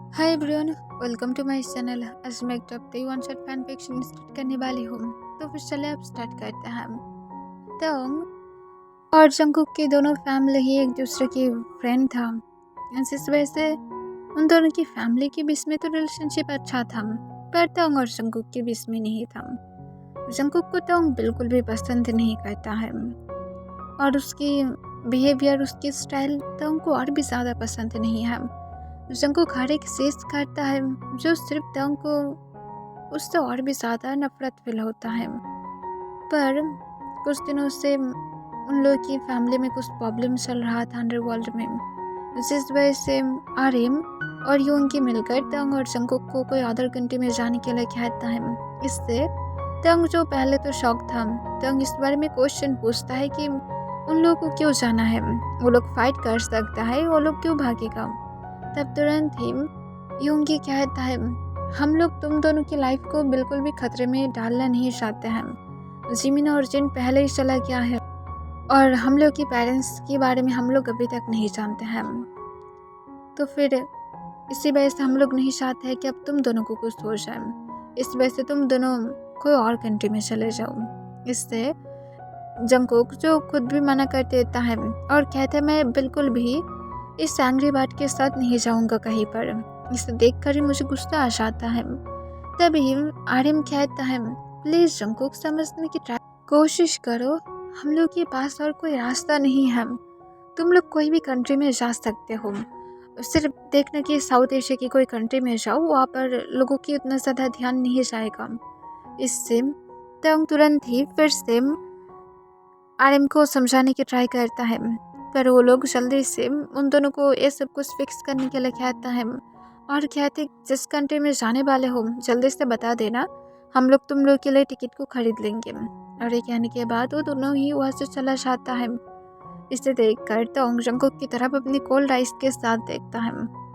Hi everyone, welcome to my channel. आज मैं एक top 1 shot fan fiction start करने वाली हूँ। तो फिर चले अब स्टार्ट करते हैं। तो और जंगकुक के दोनों फैमिली ही एक दूसरे की फ्रेंड था, जिस वजह से उन दोनों की फैमिली के बीच में तो रिलेशनशिप अच्छा था, पर तोंग और जंगकुक के बीच में नहीं था। जंगकुक को तोंग बिल्कुल भी पसंद नहीं करता है और उसकी बिहेवियर, उसकी स्टाइल तोंग को और भी ज़्यादा पसंद नहीं है। जंगकुक हर एक चीज़ करता है जो सिर्फ तोंग को उससे और भी ज़्यादा नफरत फील होता है। पर कुछ दिनों से उन लोगों की फैमिली में कुछ प्रॉब्लम चल रहा था अंडरवर्ल्ड में, जिस वजह से आरिम और यूंगी मिलकर तोंग और जंगकुक को कोई अदर कंट्री में जाने के लिए कहता है। इससे तोंग, जो पहले तो शौक था, तोंग इस बारे में क्वेश्चन पूछता है कि उन लोगों को क्यों जाना है, वो लोग फाइट कर सकता है, वो लोग क्यों भागेगा। तब तुरंत ही यूंगी कहता है, हम लोग तुम दोनों की लाइफ को बिल्कुल भी खतरे में डालना नहीं चाहते हैं। जिमिन और जिन पहले ही चला गया है और हम लोग के पेरेंट्स के बारे में हम लोग अभी तक नहीं जानते हैं। तो फिर इसी वजह से हम लोग नहीं चाहते हैं कि अब तुम दोनों को कुछ हो जाए। इस वजह से तुम दोनों कोई और कंट्री में चले जाओ। इससे जंगकुक, जो खुद भी मना कर देता है और कहता है, मैं बिल्कुल भी इस एंग्री बर्ड के साथ नहीं जाऊंगा कहीं पर। इसे देखकर ही मुझे गुस्सा आ जाता है। तभी आरिम कहता है, प्लीज जंगकुक, समझने की कोशिश करो, हम लोग के पास और कोई रास्ता नहीं है। तुम लोग कोई भी कंट्री में जा सकते हो, सिर्फ देखना कि साउथ एशिया की कोई कंट्री में जाओ, वहाँ पर लोगों की उतना ज़्यादा ध्यान नहीं जाएगा। इससे तंग तुरंत ही फिर से आरिम को समझाने की ट्राई करता है, पर वो लोग जल्दी से उन दोनों को ये सब कुछ फिक्स करने के लिए कहता है और कहते, जिस कंट्री में जाने वाले हो जल्दी से बता देना, हम लोग तुम लोग के लिए टिकट को खरीद लेंगे। और ये कहने के बाद वो दोनों ही वहाँ से चला जाता है। इसे देखकर तोंग जंगकुक की तरफ अपनी कोल्ड आइस के साथ देखता है।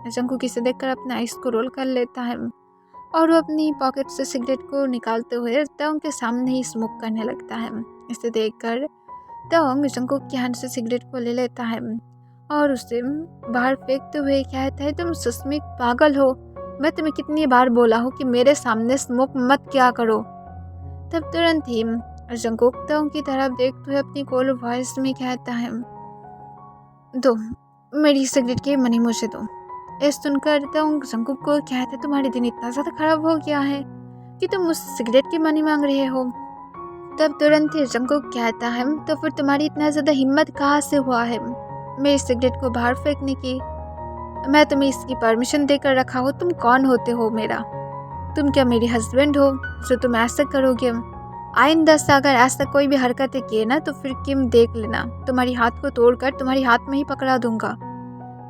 जंगकुक इसे देखकर अपने आइस को रोल कर लेता है और वो अपनी पॉकेट से सिगरेट को निकालते हुए तोंग के सामने ही स्मोक करने लगता है। इसे देखकर तोंग जंगकुक के हाथ से सिगरेट को ले लेता है और उसे बाहर फेंकते हुए कहता है, तुम सच में पागल हो, मैं तुम्हें कितनी बार बोला हूँ कि मेरे सामने स्मोक मत किया करो। तब तुरंत ही जंगकुक तोंग की तरफ देखते हुए अपनी कोल्ड वॉइस में कहता है, दो मेरी सिगरेट की मनी मुझे दो। ये सुनकर तोंग जंगकुक को कहता है, तुम्हारे दिन इतना ज़्यादा खराब हो गया है कि तुम मुझसे सिगरेट की मनी मांग रहे हो। तब तुरंत ही जंगकुक कहता है, तो फिर तुम्हारी इतना ज़्यादा हिम्मत कहाँ से हुआ है मेरी सिगरेट को बाहर फेंकने की? मैं तुम्हें इसकी परमिशन देकर रखा हो, तुम कौन होते हो मेरा? तुम क्या मेरी हस्बैंड हो जो तुम ऐसा करोगे? आइंदा से अगर ऐसा कोई भी हरकतें किए ना, तो फिर किम देख लेना, तुम्हारी हाथ को तोड़कर तुम्हारी हाथ में ही पकड़ा दूंगा।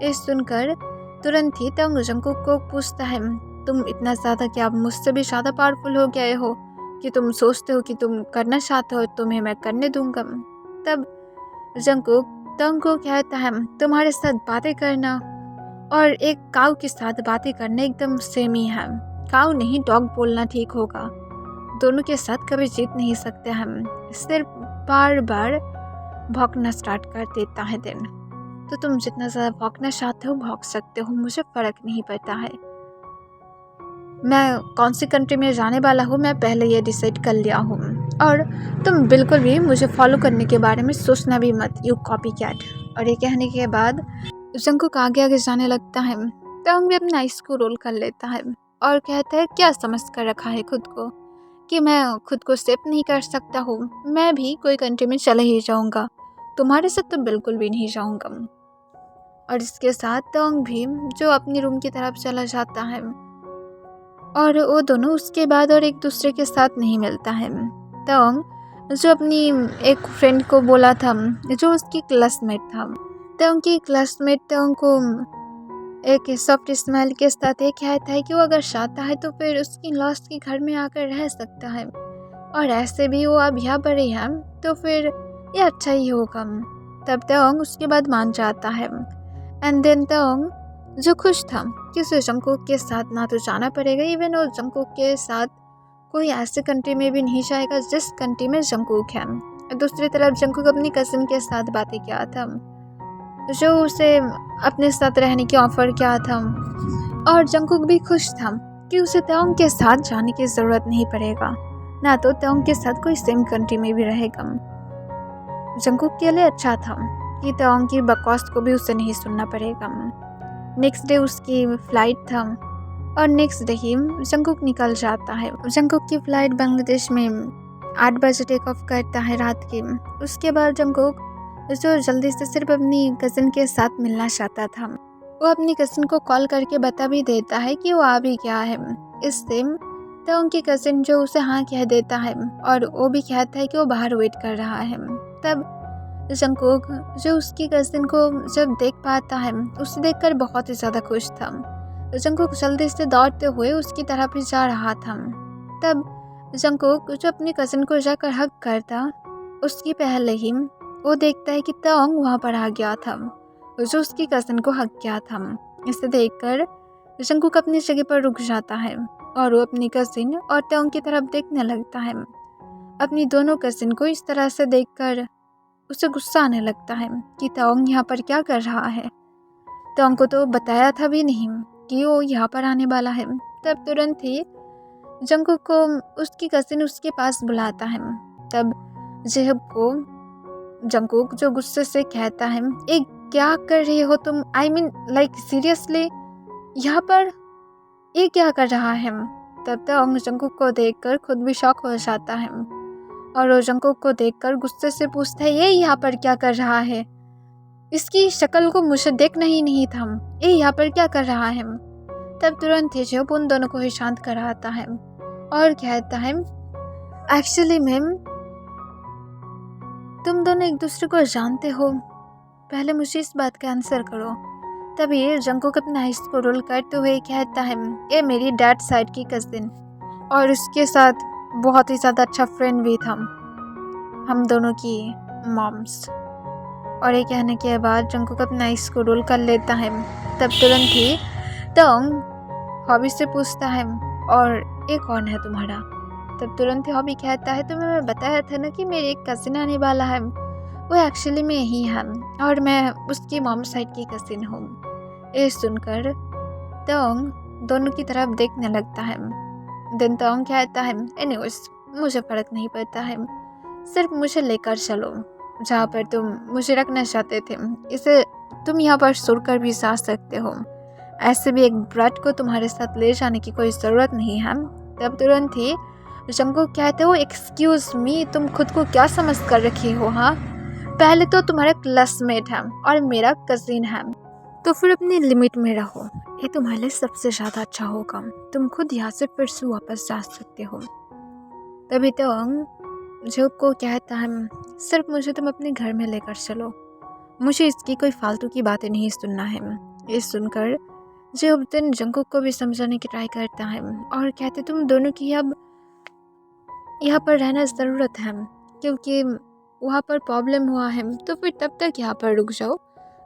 ये सुनकर तुरंत ही तंग जंगकुक को पूछता है, तुम इतना ज़्यादा क्या मुझसे भी ज़्यादा पावरफुल हो गए हो कि तुम सोचते हो कि तुम करना चाहते हो तुम्हें मैं करने दूंगा? तब जंगकुक तंग को कहता है, तुम्हारे साथ बातें करना और एक काऊ के साथ बातें करना एकदम सेम ही है। काऊ नहीं, डॉग बोलना ठीक होगा। दोनों के साथ कभी जीत नहीं सकते हम, सिर्फ बार बार भौंकना स्टार्ट कर देता है दिन। तो तुम जितना ज़्यादा भौंकना चाहते हो भौंक सकते हो, मुझे फ़र्क नहीं पड़ता है। मैं कौन सी कंट्री में जाने वाला हूँ मैं पहले ये डिसाइड कर लिया हूँ, और तुम बिल्कुल भी मुझे फॉलो करने के बारे में सोचना भी मत, यू कॉपी कैट। और ये कहने के बाद जंगकुक आगे आगे जाने लगता है। तोंग भी अपना आइस को रोल कर लेता है और कहता है, क्या समझ कर रखा है खुद को कि मैं खुद को सेफ नहीं कर सकता हूँ? मैं भी कोई कंट्री में चले ही जाऊँगा, तुम्हारे साथ तो बिल्कुल भी नहीं जाऊँगा। और इसके साथ तोंग भी जो अपनी रूम की तरफ चला जाता है और वो दोनों उसके बाद और एक दूसरे के साथ नहीं मिलता है। तोंग, जो अपनी एक फ्रेंड को बोला था, जो उसकी क्लासमेट था, तोंग की क्लासमेट तोंग को एक सॉफ्ट स्माइल के साथ एक कहता है कि वो अगर चाहता है तो फिर उसकी लॉस्ट के घर में आकर रह सकता है, और ऐसे भी वो अब यहाँ पर ही है, तो फिर ये अच्छा ही होगा। तब तोंग उसके बाद मान जाता है। एंड देन तोंग, जो खुश था कि उसे जंगकुक के साथ ना तो जाना पड़ेगा, इवन वो जंगकुक के साथ कोई ऐसे कंट्री में भी नहीं जाएगा जिस कंट्री में जंगकुक है। दूसरी तरफ जंगकुक अपनी कज़न के साथ बातें किया था, जो उसे अपने साथ रहने की ऑफ़र किया था, और जंगकुक भी खुश था कि उसे तोंग के साथ जाने की ज़रूरत नहीं पड़ेगा, ना तो तोंग के साथ कोई सेम कंट्री में भी रहेगा। जंगकुक के लिए अच्छा था कि तोंग की बकवास को भी उसे नहीं सुनना पड़ेगा। नेक्स्ट डे उसकी फ़्लाइट था और नेक्स्ट डे ही जंगकुक निकल जाता है। जंगकुक की फ़्लाइट बांग्लादेश में 8 बजे टेक ऑफ करता है रात के। उसके बाद जंगकुक जो जल्दी से सिर्फ अपनी कज़न के साथ मिलना चाहता था, वो अपनी कज़न को कॉल करके बता भी देता है कि वो आ भी गया है। इससे तो उनकी कज़न जो उसे हाँ कह देता है और वो भी कहता है कि वो बाहर वेट कर रहा है। तब जंगकुक जो उसकी कज़न को जब देख पाता है, उसे देखकर बहुत ही ज़्यादा खुश था। जंगकुक जल्दी से दौड़ते हुए उसकी तरफ ही जा रहा था। तब जंगकुक जो अपनी कज़न को जाकर हग करता, उसकी पहले ही वो देखता है कि तोंग वहाँ पर आ गया था, जो उसकी कज़न को हग किया था। इसे देखकर जंगकुक अपनी जगह पर रुक जाता है और वो अपनी कज़न और तोंग की तरफ देखने लगता है। अपनी दोनों कज़न को इस तरह से देखकर उसे गुस्सा आने लगता है कि तोंग यहाँ पर क्या कर रहा है। तोंग को तो बताया था भी नहीं कि वो यहाँ पर आने वाला है। तब तुरंत ही जंगकुक को उसकी कज़न उसके पास बुलाता है। तब जेहब को जंगकुक जो गुस्से से कहता है, ए क्या कर रही हो तुम, आई मीन लाइक सीरियसली यहाँ पर ये क्या कर रहा है। तब तोंग जंगकुक को देखकर खुद भी शॉक हो जाता है और वो जंगकुक को देखकर गुस्से से पूछता है, ये यहाँ पर क्या कर रहा है, इसकी शक्ल को मुझे देखना ही नहीं था, ये यहाँ पर क्या कर रहा है। तब तुरंत ही जेहब उन दोनों को ही शांत कराता है और कहता है, एक्चुअली मैम तुम दोनों एक दूसरे को जानते हो, पहले मुझे इस बात का आंसर करो। तभी जंगकुक अपना आइस को रोल करते हुए कहता है, ये मेरी डैड साइड की कज़न और उसके साथ बहुत ही ज़्यादा अच्छा फ्रेंड भी था, हम दोनों की मॉम्स। और ये कहने के बाद जंगकुक अपना आइस को रोल कर लेता है। तब तुरंत ही तोंग हॉबी से पूछता है, और ये कौन है तुम्हारा। तब तुरंत ही हॉबी कहता है, तुम्हें मैं बताया था ना कि मेरी एक कज़न आने वाला है, वो एक्चुअली में ही है और मैं उसकी मॉम साइड की कज़न हूँ। ये सुनकर तोंग दोनों की तरफ देखने लगता है। देन तोंग कहता है, एनीवेज मुझे फ़र्क नहीं पड़ता है, सिर्फ मुझे लेकर चलो जहाँ पर तुम मुझे रखना चाहते थे, इसे तुम यहाँ पर छोड़कर भी जा सकते हो, ऐसे भी एक ब्रड को तुम्हारे साथ ले जाने की कोई ज़रूरत नहीं है। तब तुरंत ही जंगकुक कहते हो, एक्सक्यूज़ मी, तुम खुद को क्या समझ कर रखी हो, हाँ, पहले तो तुम्हारा क्लासमेट है और मेरा कज़िन है, तो फिर अपनी लिमिट में रहो, ये तुम्हारे लिए सबसे ज़्यादा अच्छा होगा, तुम खुद यहाँ से फिर से वापस जा सकते हो। तभी तोंग जेहब को कहता है, सिर्फ मुझे तुम अपने घर में लेकर चलो, मुझे इसकी कोई फालतू की बातें नहीं सुनना है। ये सुनकर जेहब दिन जंगकुक को भी समझाने की ट्राई करता है और कहते, तुम दोनों की अब यहाँ पर रहना ज़रूरत है, क्योंकि वहाँ पर प्रॉब्लम हुआ है, तो फिर तब तक यहाँ पर रुक जाओ।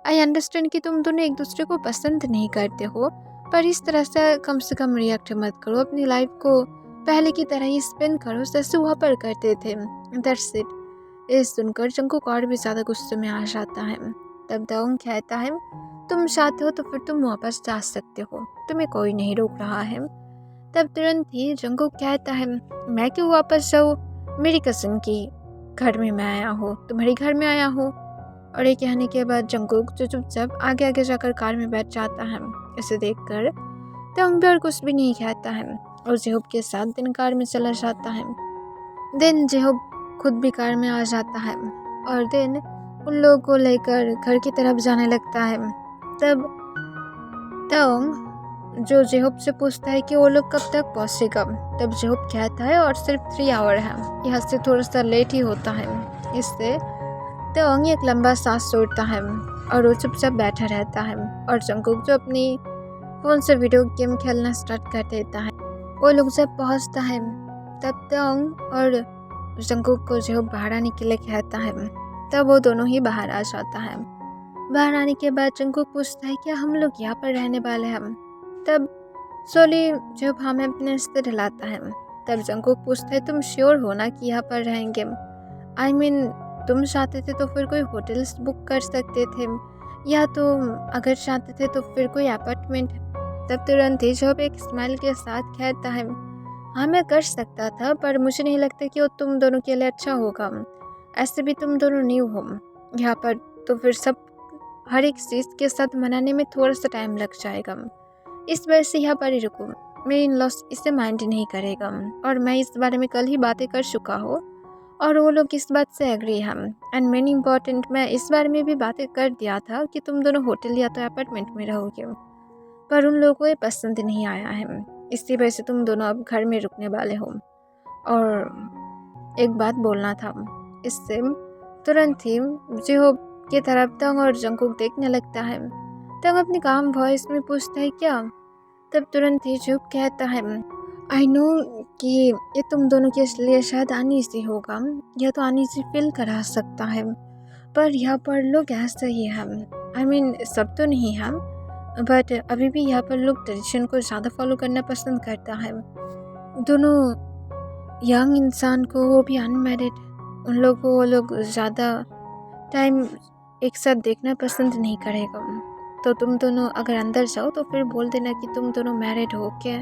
आई अंडरस्टैंड कि तुम दोनों एक दूसरे को पसंद नहीं करते हो, पर इस तरह से कम रिएक्ट मत करो, अपनी लाइफ को पहले की तरह ही स्पेंड करो जैसे वहाँ पर करते थे, दैट्स इट। ये सुनकर जंगकुक और भी ज़्यादा गुस्से में आ जाता है। तब तोंग कहता है, तुम चाहते हो तो फिर तुम वापस जा सकते हो, तुम्हें कोई नहीं रोक रहा है। तब तुरंत ही जंगकुक कहता है, मैं क्यों वापस जाऊँ, मेरी कज़न की घर में मैं आया हूँ, तुम्हारे घर में आया हूँ। और ये कहने के बाद जंगकुक जो चुपचाप आगे आगे जाकर कार में बैठ जाता है। इसे देखकर तोंग भी और कुछ भी नहीं कहता है और जेहब के साथ दिन कार में चला जाता है। देन जेहब खुद भी कार में आ जाता है और देन उन लोगों को लेकर घर की तरफ जाने लगता है। तब तोंग जो जेहब से पूछता है कि वो लोग कब तक पहुँचेगा। तब जेहब कहता है, और सिर्फ 3 आवर है, यहाँ से थोड़ा सा लेट ही होता है। इससे तोंग एक लंबा सांस छोड़ता है और वो चुपचाप बैठा रहता है और जंगकुक जो अपनी फ़ोन से वीडियो गेम खेलना स्टार्ट कर देता है। वो लोग जब पहुँचता है तब तोंग और जंगकुक को जेहब बाहर आने के लिए कहता है। तब वो दोनों ही बाहर आ जाता है। बाहर आने के बाद जंगकुक पूछता है, क्या हम लोग यहाँ पर रहने वाले हैं। तब सोली जब हमें अपने रिश्ते ढलाता है। तब जंगकुक पूछता है, तुम श्योर हो ना कि यहाँ पर रहेंगे, आई मीन तुम चाहते थे तो फिर कोई होटल्स बुक कर सकते थे, या तो अगर चाहते थे तो फिर कोई अपार्टमेंट, तब तुरंत ही जॉब एक स्माइल के साथ कहता है, हाँ मैं कर सकता था, पर मुझे नहीं लगता कि वो तुम दोनों के लिए अच्छा होगा। ऐसे भी तुम दोनों न्यू हो यहाँ पर, तो फिर सब हर एक चीज़ के साथ मनाने में थोड़ा सा टाइम लग जाएगा। इस वजह से यहाँ पर ही रुको, मेरे इन लॉस इसे माइंड नहीं करेगा। और मैं इस बारे में कल ही बातें कर चुका हूँ और वो लोग इस बात से एग्री हैं। एंड मेन इम्पॉर्टेंट, मैं इस बारे में भी बातें कर दिया था कि तुम दोनों होटल या तो अपार्टमेंट में रहोगे, पर उन लोगों को ये पसंद नहीं आया है। इसी वजह से तुम दोनों अब घर में रुकने वाले हो। और एक बात बोलना था। इससे तुरंत ही जिहोब की तरफ तंग और जंकुक देखने लगता है। तंग अपनी काम वॉइस में पूछता है, क्या? तब तुरंत ही जिहोब कहता है, आई नो कि ये तुम दोनों के लिए शायद अनईजी होगा या तो अनईजी फील करा सकता है, पर यहाँ पर लोग ऐसा ही हैं। आई मीन सब तो नहीं हैं, बट अभी भी यहाँ पर लोग ट्रेडिशन को ज़्यादा फॉलो करना पसंद करता है। दोनों यंग इंसान को, वो भी अनमैरिड, उन लोग को वो लोग ज़्यादा टाइम एक साथ देखना पसंद नहीं करेगा। तो तुम दोनों अगर अंदर जाओ तो फिर बोल देना कि तुम दोनों मैरिड हो क्या।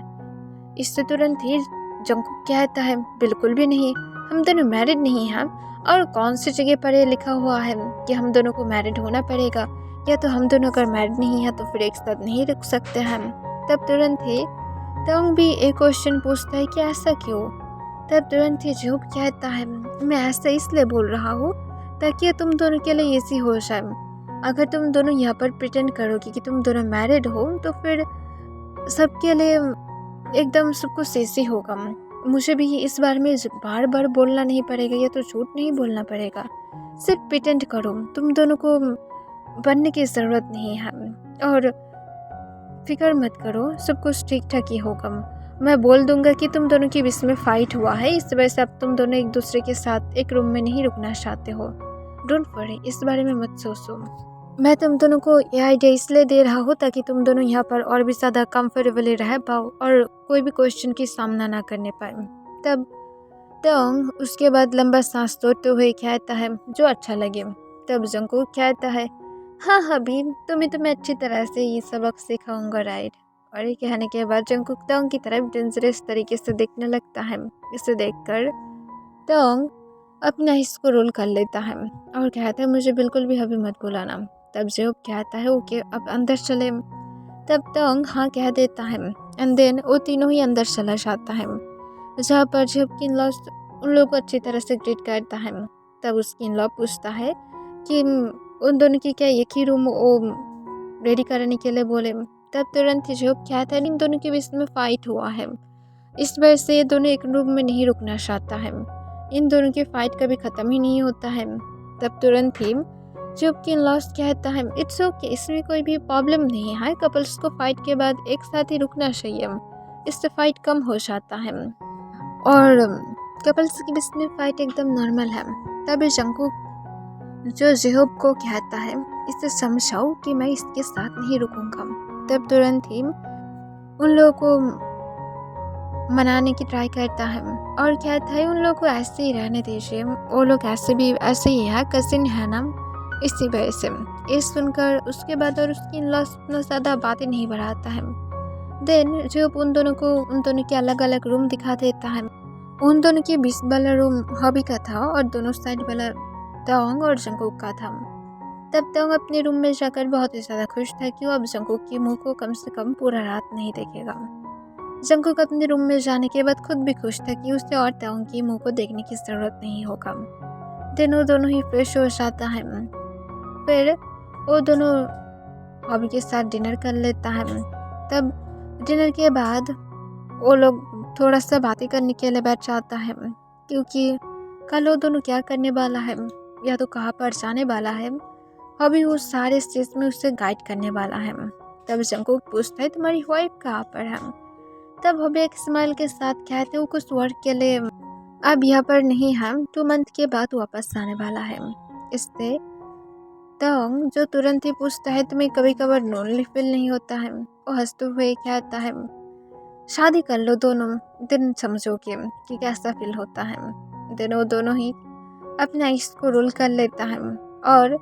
इससे तुरंत ही जंकुक कहता है, बिल्कुल भी नहीं, हम दोनों मैरिड नहीं हैं। और कौन सी जगह पर ये लिखा हुआ है कि हम दोनों को मैरिड होना पड़ेगा, या तो हम दोनों अगर मैरिड नहीं हैं तो फिर एक साथ नहीं रुक सकते हम। तब तुरंत ही तंग भी एक क्वेश्चन पूछता है कि ऐसा क्यों। तब तुरंत ही झूठ कहता है, मैं ऐसा इसलिए बोल रहा हूँ ताकि ये तुम दोनों के लिए ईजी हो जाए। अगर तुम दोनों यहाँ पर प्रिटेंड करोगे कि तुम दोनों मैरिड हो तो फिर सबके लिए एकदम सब कुछ ईजी होगा। मुझे भी इस बारे में बार बार बोलना नहीं पड़ेगा, या तो झूठ नहीं बोलना पड़ेगा। सिर्फ प्रिटेंड करो, तुम दोनों को बनने की ज़रूरत नहीं है। और फिक्र मत करो, सब कुछ ठीक ठाक ही होगा। मैं बोल दूंगा कि तुम दोनों के बीच में फाइट हुआ है, इस वजह से अब तुम दोनों एक दूसरे के साथ एक रूम में नहीं रुकना चाहते हो। डोंट वरी, इस बारे में मत सोचो। मैं तुम दोनों को ये आइडिया इसलिए दे रहा हूँ ताकि तुम दोनों यहाँ पर और भी ज़्यादा कंफर्टेबली रह पाओ और कोई भी क्वेश्चन की सामना ना करने पाए। तब तंग उसके बाद लंबा सांस तोड़ते हुए कहता है, जो अच्छा लगे। तब जंकुक कहता है, हाँ हबीब, तुम्हें तो मैं अच्छी तरह से ये सबक सिखाऊंगा, राइट। और ये कहने के बाद जंकुक तंग की तरफ डेंजरस तरीके से देखने लगता है। इसे देखकर तंग अपना हिस्स रोल कर लेता है और कहता है, मुझे बिल्कुल भी हबीब मत बुलाना। तब जो कहता है, ओके अब अंदर चले। तब तंग हाँ कह देता है एंड देन वो तीनों ही अंदर चला जाता है, जहाँ पर जब इन लॉ उन लोगों को अच्छी तरह से ग्रीट करता है। तब उसकी इन लॉ पूछता है कि उन दोनों की क्या एक ही रूम वो रेडी करने के लिए बोले। तब तुरंत ही जो कहता है, इन दोनों के बीच में फाइट हुआ है, इस वजह से ये दोनों एक रूम में नहीं रुकना चाहता है। इन दोनों की फाइट कभी ख़त्म ही नहीं होता है। तब तुरंत ही जब कि लॉस्ट कहता है, इट्स ओके, इसमें कोई भी प्रॉब्लम नहीं है, कपल्स को फाइट के बाद एक साथ ही रुकना चाहिए, इससे फाइट कम हो जाता है और कपल्स के बीच में फाइट एकदम नॉर्मल है। तभी जंकुक जो जिहोब को कहता है, इसे समझाओ कि मैं इसके साथ नहीं रुकूंगा। तब तुरंत ही उन लोगों को मनाने की ट्राई करता है और कहता है, उन लोगों को ऐसे ही रहने दीजिए, वो लोग ऐसे भी ऐसे ही है, कजिन है ना, इसी वजह से। ये सुनकर उसके बाद और उसकी लॉस इतना ज़्यादा बातें नहीं बढ़ाता है। देन जो उन दोनों के अलग अलग रूम दिखा देता है। उन दोनों के बीच वाला रूम हॉबी का था और दोनों साइड वाला तोंग और जंकुक का था। तब तोंग अपने रूम में जाकर बहुत ही ज़्यादा खुश था कि वो अब जंकुक के मुंह को कम से कम पूरा रात नहीं देखेगा। जंकुक अपने रूम में जाने के बाद खुद भी खुश था कि उसे और तोंग के मुंह को देखने की ज़रूरत नहीं होगा। देन वो दोनों ही फ्रेश हो जाता है। फिर वो दोनों हॉबी के साथ डिनर कर लेता है। तब डिनर के बाद वो लोग थोड़ा सा बातें करने के लिए बैठ जाता है, क्योंकि कल वो दोनों क्या करने वाला है या तो कहाँ पर जाने वाला है, हॉबी उस सारे चीज़ में उससे गाइड करने वाला है। तब जंकुक पूछता है, तुम्हारी वाइफ कहाँ पर है। तब हॉबी एक स्माइल के साथ कहते, वो कुछ वर्क के लिए अब यहाँ पर नहीं है, 2 मंथ के बाद वापस आने वाला है। इससे तंग जो तुरंत ही पूछता है, तुम्हें कभी कभार लोनली फील नहीं होता है। वो हंसते हुए कहता है, शादी कर लो दोनों, दिन समझोगे कि कैसा फील होता है। दिन वो दोनों ही अपना इश्क को रोल कर लेता है और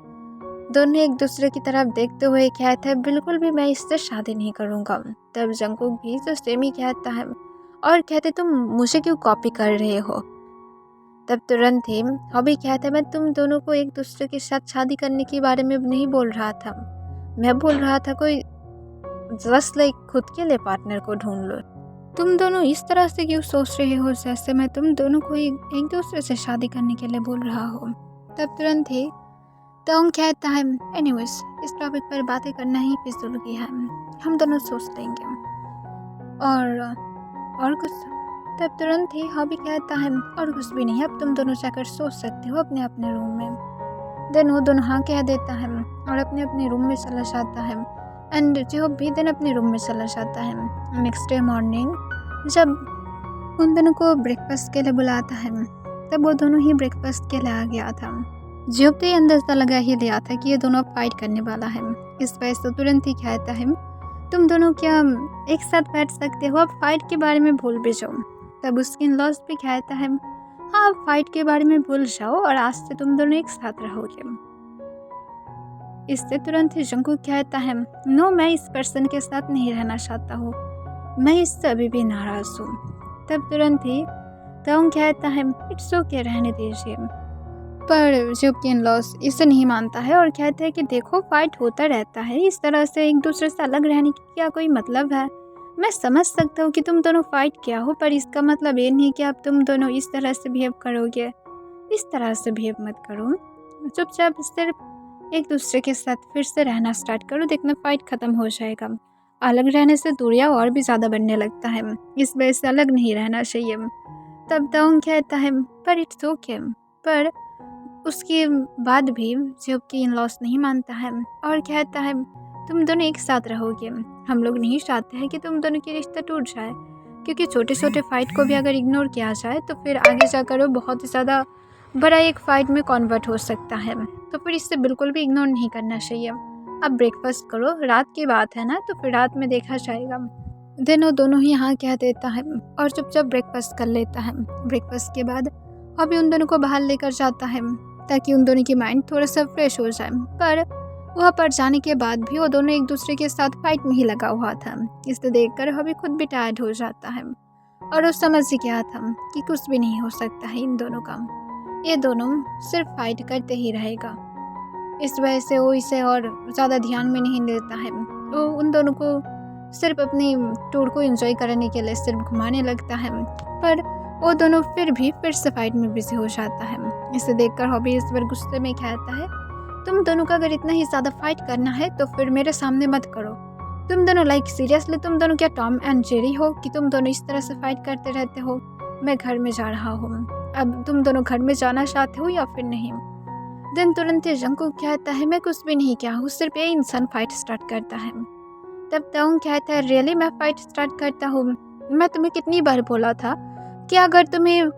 दोनों एक दूसरे की तरफ देखते हुए कहते हैं बिल्कुल भी मैं इससे शादी नहीं करूँगा। तब जंगकुक भी तो सेम ही कहता है और कहते तुम मुझे क्यों कॉपी कर रहे हो। तब तुरंत ही हॉबी कहता है मैं तुम दोनों को एक दूसरे के साथ शादी करने के बारे में नहीं बोल रहा था, मैं बोल रहा था कोई जस्ट लाइक खुद के लिए पार्टनर को ढूंढ लो। तुम दोनों इस तरह से क्यों सोच रहे हो जैसे मैं तुम दोनों को एक दूसरे से शादी करने के लिए बोल रहा हूँ। तब तुरंत ही तोंग कहता है एनीवेज इस टॉपिक पर बातें करना ही फिजूलगी है, हम दोनों सोच लेंगे और कुछ। तब तुरंत ही हॉबी कहता है और कुछ भी नहीं, अब तुम दोनों जाकर सोच सकते हो अपने अपने रूम में। देन वो दोनों हाँ कह देता है और अपने अपने रूम में चला जाता है एंड जो भी दिन अपने रूम में चला जाता है। नेक्स्ट डे मॉर्निंग जब उन दोनों को ब्रेकफास्ट के लिए बुलाता है तब वो दोनों ही ब्रेकफास्ट के लिए आ गया था। जो भी अंदाजा लगा ही लिया था कि ये दोनों फाइट करने वाला है, इस वजह से तुरंत ही कहता है तुम दोनों क्या एक साथ बैठ सकते हो, अब फाइट के बारे में भूल भी जाओ। तब उसके इन-लॉज भी कहता है हाँ अब फाइट के बारे में भूल जाओ और आज से तुम दोनों एक साथ रहोगे। इससे तुरंत ही जंगकुक कहता है नो मैं इस पर्सन के साथ नहीं रहना चाहता हूँ, मैं इससे अभी भी नाराज़ हूँ। तब तुरंत ही तोंग कहता है इट्स ओके रहने दीजिए, पर जुबकी इन-लॉज इसे नहीं मानता है और कहता है कि देखो फाइट होता रहता है, इस तरह से एक दूसरे से अलग रहने की क्या कोई मतलब है। मैं समझ सकता हूँ कि तुम दोनों फाइट किया हो, पर इसका मतलब ये नहीं कि अब तुम दोनों इस तरह से बिहेव करोगे। इस तरह से बिहेव मत करो, चुपचाप सिर्फ एक दूसरे के साथ फिर से रहना स्टार्ट करो, देखना फाइट ख़त्म हो जाएगा। अलग रहने से दूरियाँ और भी ज़्यादा बढ़ने लगता है, इस वजह से अलग नहीं रहना चाहिए। तब तोंग कहता है पर इट्स ओके, पर उसके बाद भी जुबकी इन-लॉज नहीं मानता है और कहता है तुम दोनों एक साथ रहोगे, हम लोग नहीं चाहते हैं कि तुम दोनों की रिश्ता टूट जाए, क्योंकि छोटे छोटे फाइट को भी अगर इग्नोर किया जाए तो फिर आगे जाकर वो बहुत ही ज़्यादा बड़ा एक फाइट में कन्वर्ट हो सकता है, तो फिर इससे बिल्कुल भी इग्नोर नहीं करना चाहिए। अब ब्रेकफास्ट करो, रात की बात है ना, तो फिर रात में देखा जाएगा। देन वो दोनों ही हाँ कह देता है और चुपचाप ब्रेकफास्ट कर लेता है। ब्रेकफास्ट के बाद अभी उन दोनों को बाहर लेकर जाता है ताकि उन दोनों की माइंड थोड़ा सा फ्रेश हो जाए, पर वहाँ पर जाने के बाद भी वो दोनों एक दूसरे के साथ फाइट में ही लगा हुआ था। इसे देखकर हबी खुद भी टायर्ड हो जाता है और वो समझ ही गया था कि कुछ भी नहीं हो सकता है इन दोनों का, ये दोनों सिर्फ फाइट करते ही रहेगा। इस वजह से वो इसे और ज़्यादा ध्यान में नहीं लेता है, वो उन दोनों को सिर्फ अपनी टूर को एंजॉय करने के लिए सिर्फ घुमाने लगता है, पर वो दोनों फिर से फाइट में बिजी हो जाता है। इसे देखकर हॉबी इस बार गुस्से में कहता है तुम दोनों का अगर इतना ही ज़्यादा फाइट करना है तो फिर मेरे सामने मत करो। तुम दोनों लाइक सीरियसली तुम दोनों क्या टॉम एंड जेरी हो कि तुम दोनों इस तरह से फाइट करते रहते हो। मैं घर में जा रहा हूँ, अब तुम दोनों घर में जाना चाहते हो या फिर नहीं। देन तुरंत जंगकुक कहता है मैं कुछ भी नहीं किया हूँ, सिर्फ ये इंसान फाइट स्टार्ट करता है। तब तोंग कहता है रियली मैं फाइट स्टार्ट करता हूँ, मैं तुम्हें कितनी बार बोला था कि अगर तुम्हें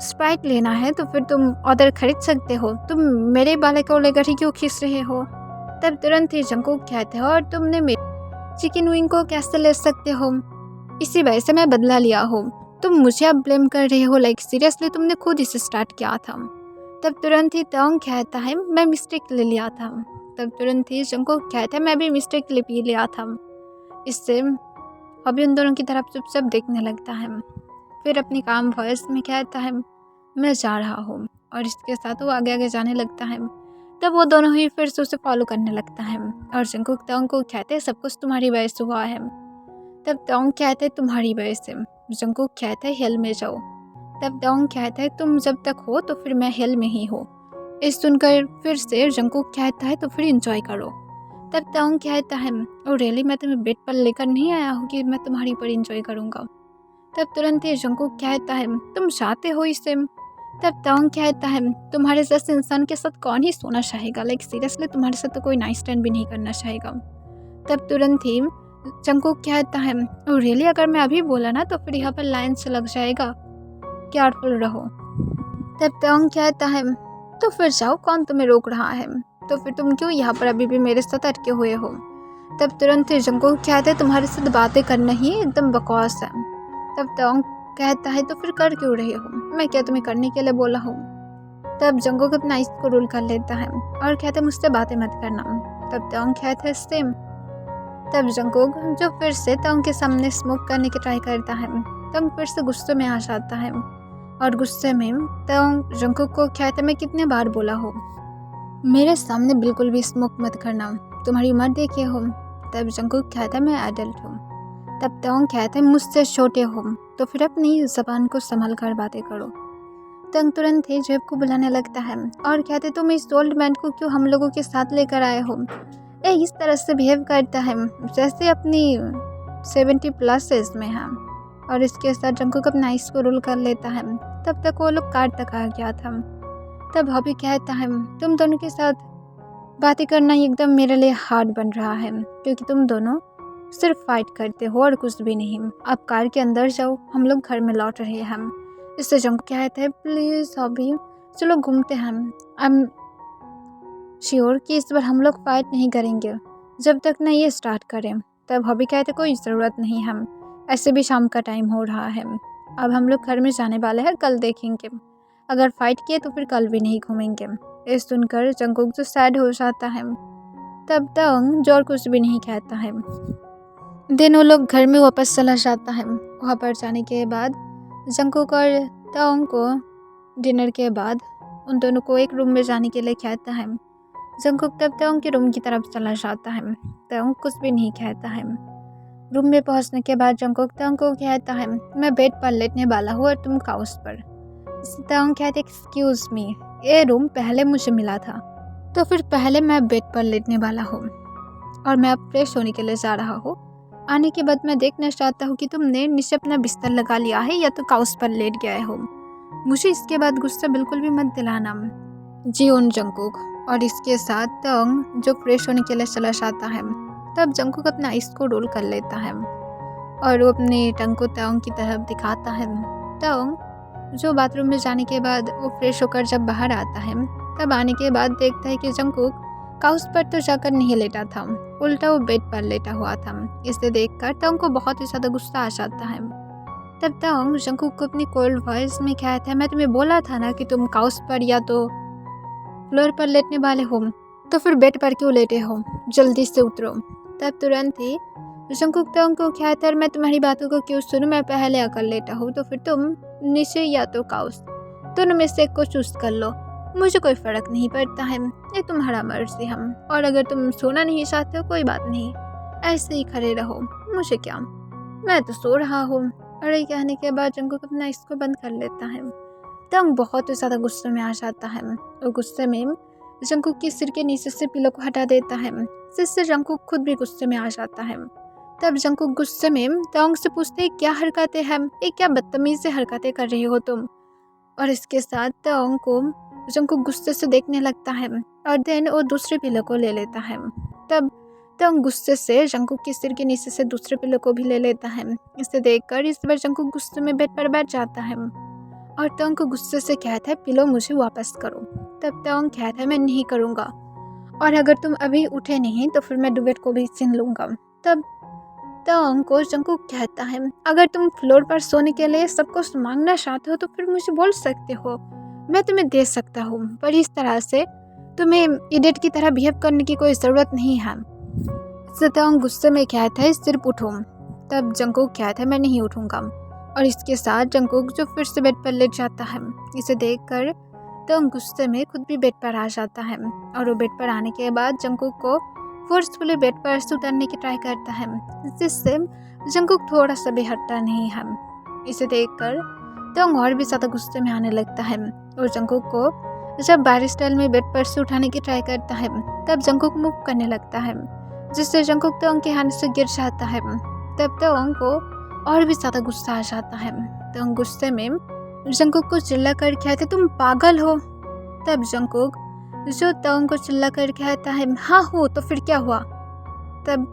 स्प्राइट लेना है तो फिर तुम ऑर्डर खरीद सकते हो, तुम मेरे बाले को लेकर ही क्यों खींच रहे हो। तब तुरंत ही जंगकुक कहते हो और तुमने मेरे चिकन विंग को कैसे ले सकते हो, इसी वजह से मैं बदला लिया हूँ, तुम मुझे अब ब्लेम कर रहे हो, लाइक सीरियसली तुमने खुद इसे स्टार्ट किया था। तब तुरंत ही तोंग कहता है मैं मिस्टेक ले लिया था। तब तुरंत ही जंगकुक कहता है मैं भी मिस्टेक ले पी लिया था। इससे अभी उन दोनों की तरफ चुपचाप देखने लगता है, फिर अपनी काम वॉइस में कहता है मैं जा रहा हूँ और इसके साथ वो आगे आगे जाने लगता है। तब वो दोनों ही फिर से उसे फॉलो करने लगता है और जंगकुक तोंग को कहते हैं सब कुछ तुम्हारी वजह से हुआ है। तब तोंग कहते हैं तुम्हारी वजह से, जंगकुक कहते हैं हेल में जाओ। तब तोंग कहता है तुम जब तक हो तो फिर मैं हेल में ही हूँ। इस सुनकर फिर से जंगकुक कहता है तो फिर इंजॉय करो। तब तोंग कहता है और रियली मैं तुम्हें बेड पर लेकर नहीं आया हूँ कि मैं तुम्हारी पर इंजॉय करूँगा। तब तुरंत ही जंगकुक कहता है तुम चाहते हो इसे। तब तोंग कहता है तुम्हारे जैसे इंसान के साथ कौन ही सोना चाहेगा, लाइक सीरियसली तुम्हारे साथ तो कोई नाइट स्टैंड भी नहीं करना चाहेगा। तब तुरंत ही जंगकुक कहता है और रियली अगर मैं अभी बोला ना तो फिर यहाँ पर लाइन से लग जाएगा, केयरफुल रहो। तब तोंग कहता है तो फिर जाओ, कौन तुम्हें रोक रहा है, तो फिर तुम क्यों यहाँ पर अभी भी मेरे साथ अटके हुए हो। तब तुरंत ही जंगकुक कहता है तुम्हारे साथ बातें करना ही एकदम बकवास है। तब तोंग कहता है तो फिर कर क्यों रहे हो, मैं क्या तुम्हें करने के लिए बोला हूँ। तब जंगकुक अपना इसको रूल कर लेता है और कहता है मुझसे बातें मत करना। तब तोंग कहता है सेम। तब जंगकुक जो फिर से तोंग के सामने स्मोक करने की ट्राई करता है। तोंग फिर से गुस्से में आ जाता है और गुस्से में तोंग जंगकुक को कहता है मैं कितने बार बोला हो मेरे सामने बिल्कुल भी स्मोक मत करना, तुम्हारी उम्र देखिए हो। तब जंगकुक कहता है मैं एडल्ट हूँ। तब तोंग कहते हैं मुझसे छोटे हो तो फिर अपनी ज़बान को संभाल कर बातें करो। तोंग तुरंत ही जेब को बुलाने लगता है और कहते तुम इस ओल्ड मैन को क्यों हम लोगों के साथ लेकर आए हो। ये इस तरह से बिहेव करता है जैसे अपनी 70+ एज में है। और इसके साथ जंगकुक अपना आइस को रोल कर लेता है। तब तक वो लोग कार तक आ गया था। तब हॉबी कहता है तुम दोनों के साथ बातें करना एकदम मेरे लिए हार्ड बन रहा है क्योंकि तुम दोनों सिर्फ फाइट करते हो और कुछ भी नहीं। अब कार के अंदर जाओ, हम लोग घर में लौट रहे हैं। इससे जंगकुक कहते हैं प्लीज़ हॉबी चलो घूमते हैं। आई एम श्योर कि इस बार हम लोग फाइट नहीं करेंगे जब तक ना ये स्टार्ट करें। तब हॉबी कहते कोई ज़रूरत नहीं, हम ऐसे भी शाम का टाइम हो रहा है, अब हम लोग घर में जाने वाले हैं, कल देखेंगे, अगर फाइट किए तो फिर कल भी नहीं घूमेंगे। ये सुनकर जंगकुक जो सैड हो जाता है। तब तोंग जो और कुछ भी नहीं कहता है। दिन वो लोग घर में वापस चला जाता है। वहाँ पर जाने के बाद जंगकुक और तोंग को डिनर के बाद उन दोनों को एक रूम में जाने के लिए कहता है। जंगकुक तब तोंग के रूम की तरफ चला जाता है। तोंग कुछ भी नहीं कहता है। रूम में पहुंचने के बाद जंगकुक तोंग को कहता है मैं बेड पर लेटने वाला हूँ और तुम काउच पर। तोंग कहते एक्सक्यूज मी, ये रूम पहले मुझे मिला था तो फिर पहले मैं बेड पर लेटने वाला हूँ और मैं अब फ्रेश होने के लिए जा रहा हूँ। आने के बाद मैं देखना चाहता हूँ कि तुमने नीचे अपना बिस्तर लगा लिया है या तो काउच पर लेट गए हो। मुझे इसके बाद गुस्सा बिल्कुल भी मत दिलाना। जी उन जंगकुक। और इसके साथ तोंग जो फ्रेश होने के लिए चला जाता है। तब जंगकुक अपना आइस को रोल कर लेता है और वो अपनी टंग को तोंग की तरफ दिखाता है। तोंग जो बाथरूम में जाने के बाद वो फ्रेश होकर जब बाहर आता है तब आने के बाद देखता है कि जंगकुक काउच पर तो जाकर नहीं लेटा था, उल्टा वो बेड पर लेटा हुआ था। इसे देखकर तोंग को बहुत ही ज़्यादा गुस्सा आ जाता है। तब तोंग जंगकुक को अपनी कोल्ड वॉइस में कहता है मैं तुम्हें बोला था ना कि तुम काउच पर या तो फ्लोर पर लेटने वाले हो, तो फिर बेड पर क्यों लेटे हो, जल्दी से उतरो। तब तुरंत ही जंगकुक तोंग को कहता है मैं तुम्हारी बातों को क्यों सुनूं, मैं पहले आकर लेटा हूँ, तो फिर तुम नीचे या तो काउच, दोनों में से एक को चूज कर लो, मुझे कोई फ़र्क नहीं पड़ता है, ये तुम्हारा मर्जी हम। और अगर तुम सोना नहीं चाहते हो कोई बात नहीं, ऐसे ही खड़े रहो, मुझे क्या, मैं तो सो रहा हूँ। और ये कहने के बाद जंगकुक अपना इसको बंद कर लेता है। तोंग बहुत ही ज़्यादा गुस्से में आ जाता है और गुस्से में जंगकुक के सिर के नीचे से पिलो को हटा देता है, जिससे जंगकुक खुद भी गुस्से में आ जाता है। तब जंगकुक गुस्से में तोंग से पूछते हैं क्या हरकतें हैं, ये क्या बदतमीज़ हरकतें कर रही हो तुम। और इसके साथ तोंग को जंगकुक गुस्से से देखने लगता है और देन वो दूसरे पिलो को ले लेता है। तब तोंग गुस्से से जंगकुक के सिर के नीचे से दूसरे पिलो को भी ले लेता है। इसे देखकर इस बार जंगकुक गुस्से में बेड पर बैठ जाता है और तोंग को गुस्से से कहता है पिलो मुझे वापस करो। तब तोंग कहता है मैं नहीं करूँगा और अगर तुम अभी उठे नहीं तो फिर मैं डुबेट को भी छीन लूँगा। तब तोंग को जंगकुक कहता है अगर तुम फ्लोर पर सोने के लिए सब कुछ मांगना चाहते हो तो फिर मुझे बोल सकते हो, मैं तुम्हें दे सकता हूँ, पर इस तरह से तुम्हें इडियट की तरह बिहेव करने की कोई ज़रूरत नहीं है। इससे तोंग गुस्से में कहता है सिर्फ उठो। तब जंगकुक कहता है मैं नहीं उठूँगा और इसके साथ जंगकुक जो फिर से बेड पर लेट जाता है। इसे देखकर तोंग गुस्से में खुद भी बेड पर आ जाता है और वो बेड पर आने के बाद जंगकुक को फोर्सफुली बेड पर से उतरने की ट्राई करता है, जिससे जंगकुक थोड़ा सा भी हटता नहीं है। इसे देखकर तोंग और भी ज़्यादा गुस्से में आने लगता है और जंगकुक को जब बारिश स्टाइल में बेड पर से उठाने की ट्राई करता है तब जंगकुक मूव करने लगता है, जिससे जंगकुक तोंग के हाथ से गिर जाता है। तब तोंग को और भी ज़्यादा गुस्सा आ जाता है। तोंग गुस्से में जंगकुक को चिल्ला कर कहते तुम पागल हो। तब जंगकुक जो तोंग को चिल्ला कर कहता है हाँ हो तो फिर क्या हुआ। तब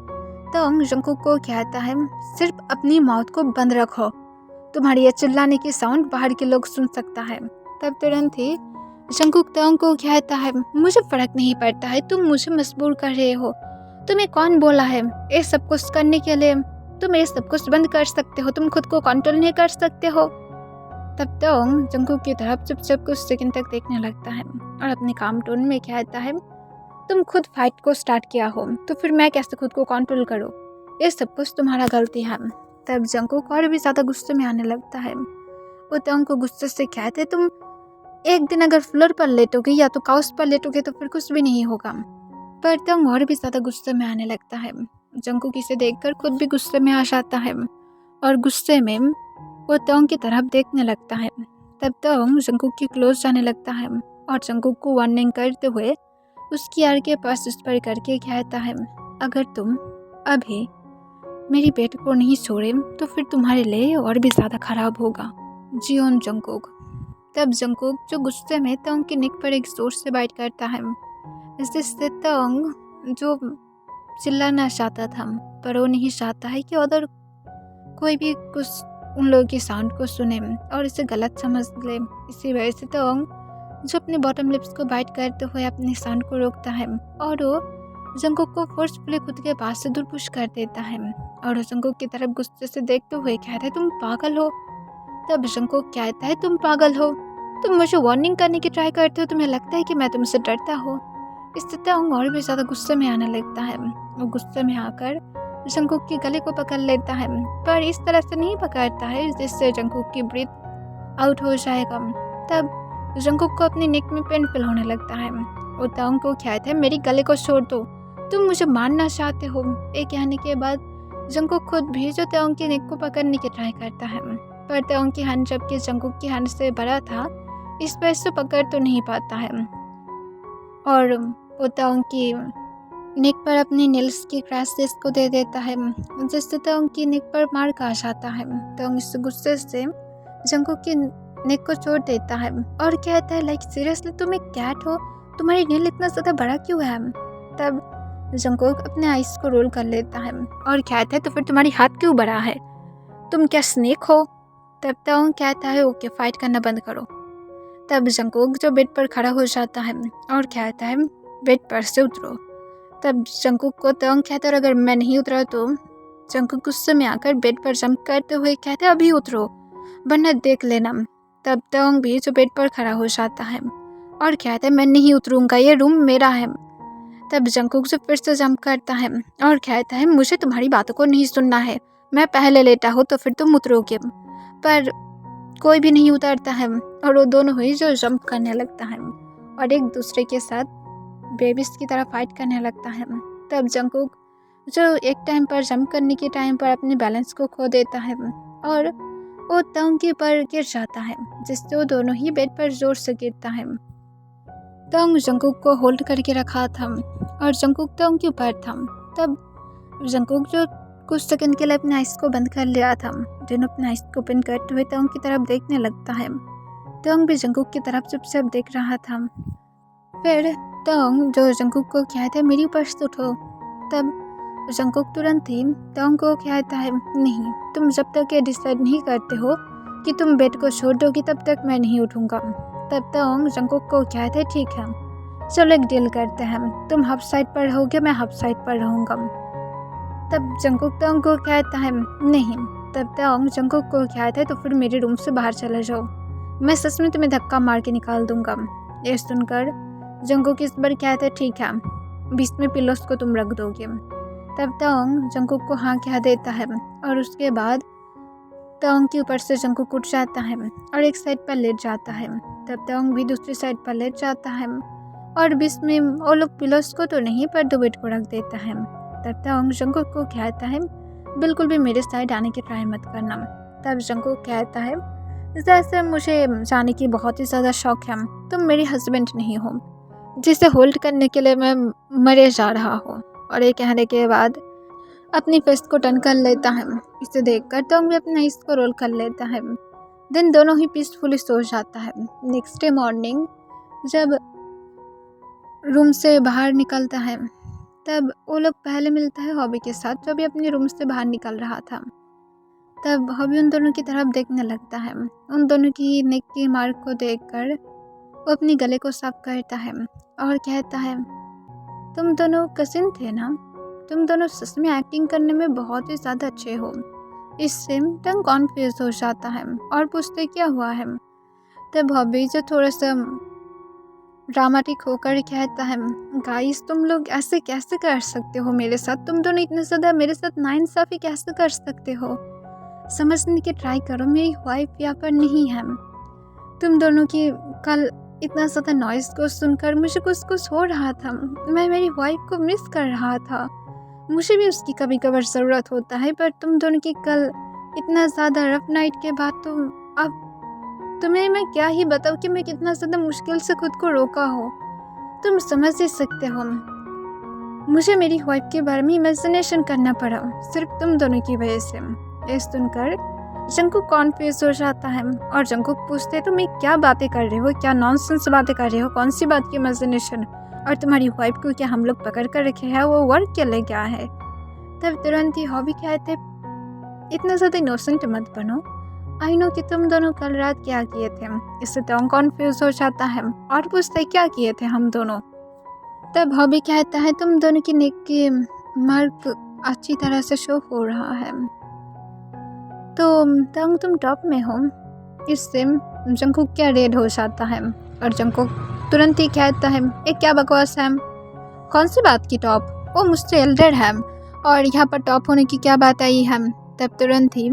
तोंग जंगकुक को कहता है सिर्फ अपनी माउथ को बंद रखो, तुम्हारी ये चिल्लाने की साउंड बाहर के लोग सुन सकता है। तब तुरंत ही जंगकुक तोंग को कहता है मुझे फ़र्क नहीं पड़ता है, तुम मुझे मजबूर कर रहे हो, तुम्हें कौन बोला है ये सब कुछ करने के लिए, तुम ये सब कुछ बंद कर सकते हो, तुम खुद को कंट्रोल नहीं कर सकते हो। तब तोंग जंकुक की तरफ चुपचाप कुछ सेकंड तक देखने लगता है और अपने काम टोन में कहता है, तुम खुद फाइट को स्टार्ट किया हो तो फिर मैं कैसे खुद को कंट्रोल करूँ, ये सब कुछ तुम्हारा गलती है। तब जंकुक और भी ज़्यादा गुस्से में आने लगता है। वो तोंग को गुस्से से कहते, तुम एक दिन अगर फ्लोर पर लेटोगे या तो काउच पर लेटोगे तो फिर कुछ भी नहीं होगा। पर तोंग और भी ज़्यादा गुस्से में आने लगता है। जंकुक इसे देखकर खुद भी गुस्से में आ जाता है और गुस्से में वो तोंग की तरफ देखने लगता है। तब तोंग जंकुक के क्लोज जाने लगता है और जंकुक को वार्निंग करते हुए उसकी आड़ के पास उस पर करके कहता है, अगर तुम अभी मेरी बेटी को नहीं छोड़े तो फिर तुम्हारे लिए और भी ज़्यादा खराब होगा। Xeon Jungkook. तब जंकुक जो गुस्से में तोंग की नेक पर एक जोर से बाइट करता है, जिससे तोंग जो चिल्लाना चाहता था पर वो नहीं चाहता है कि उधर कोई भी कुछ उन लोगों की साउंड को सुने और इसे गलत समझ ले। इसी वजह से तोंग जो अपने बॉटम लिप्स को बाइट करते हुए अपनी साउंड को रोकता है और वो जंकुक को फोर्सफुली खुद के पास से दूर पुश कर देता है और जंकुक की तरफ गुस्से से देखते हुए कहता है, तुम पागल हो। तब जंकुक कहता है, तुम पागल हो, तुम मुझे वार्निंग करने की ट्राई करते हो, तुम्हें लगता है कि मैं तुमसे डरता हो। इससे तोंग और भी ज़्यादा गुस्से में आने लगता है। वो गुस्से में आकर जंकुक की गले को पकड़ लेता है, पर इस तरह से नहीं पकड़ता है जिससे जंकुक की ब्रीथ आउट हो जाएगा। तब जंकुक को अपनी नेक में पेन फील होने लगता है। वो तोंग को कहता है, मेरी गले को छोड़ दो, तुम मुझे मारना चाहते हो। ये कहने के बाद जंकुक खुद भी जो तोंग की नेक को पकड़ने की ट्राई करता है, पर तोंग की हैंड जबकि जंकुक की हैंड से बड़ा था, इस वजह से पकड़ तो नहीं पाता है और वो तोंग की नेक पर अपनी नेल्स की क्रैशेस को दे देता है, जिससे तोंग की नेक पर मार आ जाता है। तोंग इस गुस्से से जंकुक की नेक को छोड़ देता है और कहता है, लाइक सीरियसली तुम एक कैट हो, तुम्हारी नेल इतना ज़्यादा बड़ा क्यों है। तब जंकुक अपने आइस को रोल कर लेता है और कहता है, तो फिर तुम्हारी हाथ क्यों बड़ा है, तुम क्या स्नेक हो। तब तोंग कहता है, ओके फाइट करना बंद करो। तब जंकुक जो बेड पर खड़ा हो जाता है और कहता है, बेड पर से उतरो। तब जंकुक को तोंग कहता है, अगर मैं नहीं उतरा तो। जंकुक गुस्से में आकर बेड पर जंप करते हुए कहते हैं, अभी उतरो वरना देख लेना। तब तोंग भी जो बेड पर खड़ा हो जाता है और कहता है, मैं नहीं उतरूंगा, ये रूम मेरा है। तब जंकुक जो फिर से जंप करता है और कहता है, मुझे तुम्हारी बातों को नहीं सुनना है, मैं पहले लेटा हूँ तो फिर तुम उतरोगे। पर कोई भी नहीं उतरता है और वो दोनों ही जो जंप करने लगता है और एक दूसरे के साथ बेबीज की तरह फाइट करने लगता है। तब जंकुक जो एक टाइम पर जंप करने के टाइम पर अपने बैलेंस को खो देता है और वो तोंग के ऊपर गिर जाता है, जिससे वो दोनों ही बेड पर जोर से गिरता है। तोंग जंकुक को होल्ड करके रखा था और जंकुक तोंग के ऊपर था। तब जंकुक जो कुछ सेकंड के लिए अपने आइस को बंद कर लिया था, दोनों अपने आइस को ओपन करते हुए तोंग की तरफ देखने लगता है। तोंग भी जंकुक की तरफ चुपचाप देख रहा था। फिर तोंग जो जंकुक को कहता है, मेरे ऊपर से उठो। तब जंकुक तुरंत ही तोंग को कहता है, नहीं, तुम जब तक ये डिसाइड नहीं करते हो कि तुम बेड को छोड़ दोगी तब तक मैं नहीं उठूंगा। तब तोंग जंकुक को कहता है, ठीक है, चलो एक डील करते हैं, तुम हाफ साइड पर रहोगे, मैं हाफ साइड पर रहूँगा। तब जंकुक तोंग को कहता है, नहीं। तब तोंग जंकुक को कहता है, तो फिर मेरे रूम से बाहर चले जाओ, मैं सच में तुम्हें धक्का मार के निकाल दूंगा। ये सुनकर जंकुक इस बार कहता है, ठीक है, बीच में पिलोस को तुम रख दोगे। तब तोंग जंकुक को हाँ कह देता है और उसके बाद तोंग के ऊपर से जंकुक उठ जाता है और एक साइड पर लेट जाता है। तब तोंग भी दूसरी साइड पर लेट जाता है और बीच में वो लोग पिलोस को तो नहीं पर दो बेड को रख देता है। तब तोंग जंकुक को कहता है, बिल्कुल भी मेरे साइड आने की ट्राई मत करना। तब जंकुक कहता है, जैसे मुझे जाने की बहुत ही ज़्यादा शौक है, तुम मेरे हस्बैंड नहीं हो जिसे होल्ड करने के लिए मैं मरे जा रहा हूँ। और ये कहने के बाद अपनी फेस को टर्न कर लेता है। इसे देखकर तोंग भी अपने आइस को रोल कर लेता है। दिन दोनों ही पीसफुली सो जाता है। नेक्स्ट डे मॉर्निंग जब रूम से बाहर निकलता है, तब वो लोग पहले मिलता है हॉबी के साथ, जो भी अपने रूम से बाहर निकल रहा था। तब हॉबी उन दोनों की तरफ देखने लगता है। उन दोनों की नेक की मार्क को देखकर वो अपनी गले को साफ करता है और कहता है, तुम दोनों कजिन थे ना, तुम दोनों सच में एक्टिंग करने में बहुत ही ज़्यादा अच्छे हो। इससे टंग कॉन्फ्यूज हो जाता है और पूछते क्या हुआ है। तब हॉबी जो थोड़ा सा ड्रामेटिक होकर कहता है, गाइस तुम लोग ऐसे कैसे कर सकते हो मेरे साथ, तुम दोनों इतने ज़्यादा मेरे साथ नाइंसाफ़ी कैसे कर सकते हो। समझने की ट्राई करो, मेरी वाइफ यहाँ पर नहीं है। तुम दोनों की कल इतना ज़्यादा नॉइज़ को सुनकर मुझे कुछ कुछ हो रहा था। मैं मेरी वाइफ को मिस कर रहा था। मुझे भी उसकी कभी कभार ज़रूरत होता है, पर तुम दोनों की कल इतना ज़्यादा रफ नाइट के बाद तो अब तुम्हें मैं क्या ही बताऊँ कि मैं कितना ज़्यादा मुश्किल से खुद को रोका हो। तुम समझ ही सकते हो, मुझे मेरी वाइफ के बारे में इमेजिनेशन करना पड़ा सिर्फ तुम दोनों की वजह से। ये सुनकर जंकुक कॉन्फ्यूज हो जाता है और जंकुक पूछते तुम ये क्या बातें कर रहे हो, क्या नॉनसेंस बातें कर रहे हो, कौन सी बात की इमेजिनेशन, और तुम्हारी वाइफ को क्या हम लोग पकड़ कर रखे हैं, वो वर्क के लिए क्या है। तब तुरंत ही हॉबी कहते इतना ज़्यादा इनोसेंट मत बनो, आई नो कि तुम दोनों कल रात क्या किए थे। इससे टॉम कॉन्फ्यूज हो जाता है और पूछते क्या किए थे हम दोनों। तब हॉबी कहता है तुम दोनों की नेक की मार्क अच्छी तरह से शो हो रहा है, तो तंग तुम टॉप में हो। इससे जंकुक क्या रेड हो जाता है और जंकुक तुरंत ही कहता है ये क्या बकवास है, कौन सी बात की टॉप, वो मुझसे एल्डर है और यहाँ पर टॉप होने की क्या बात आई है। तब तुरंत ही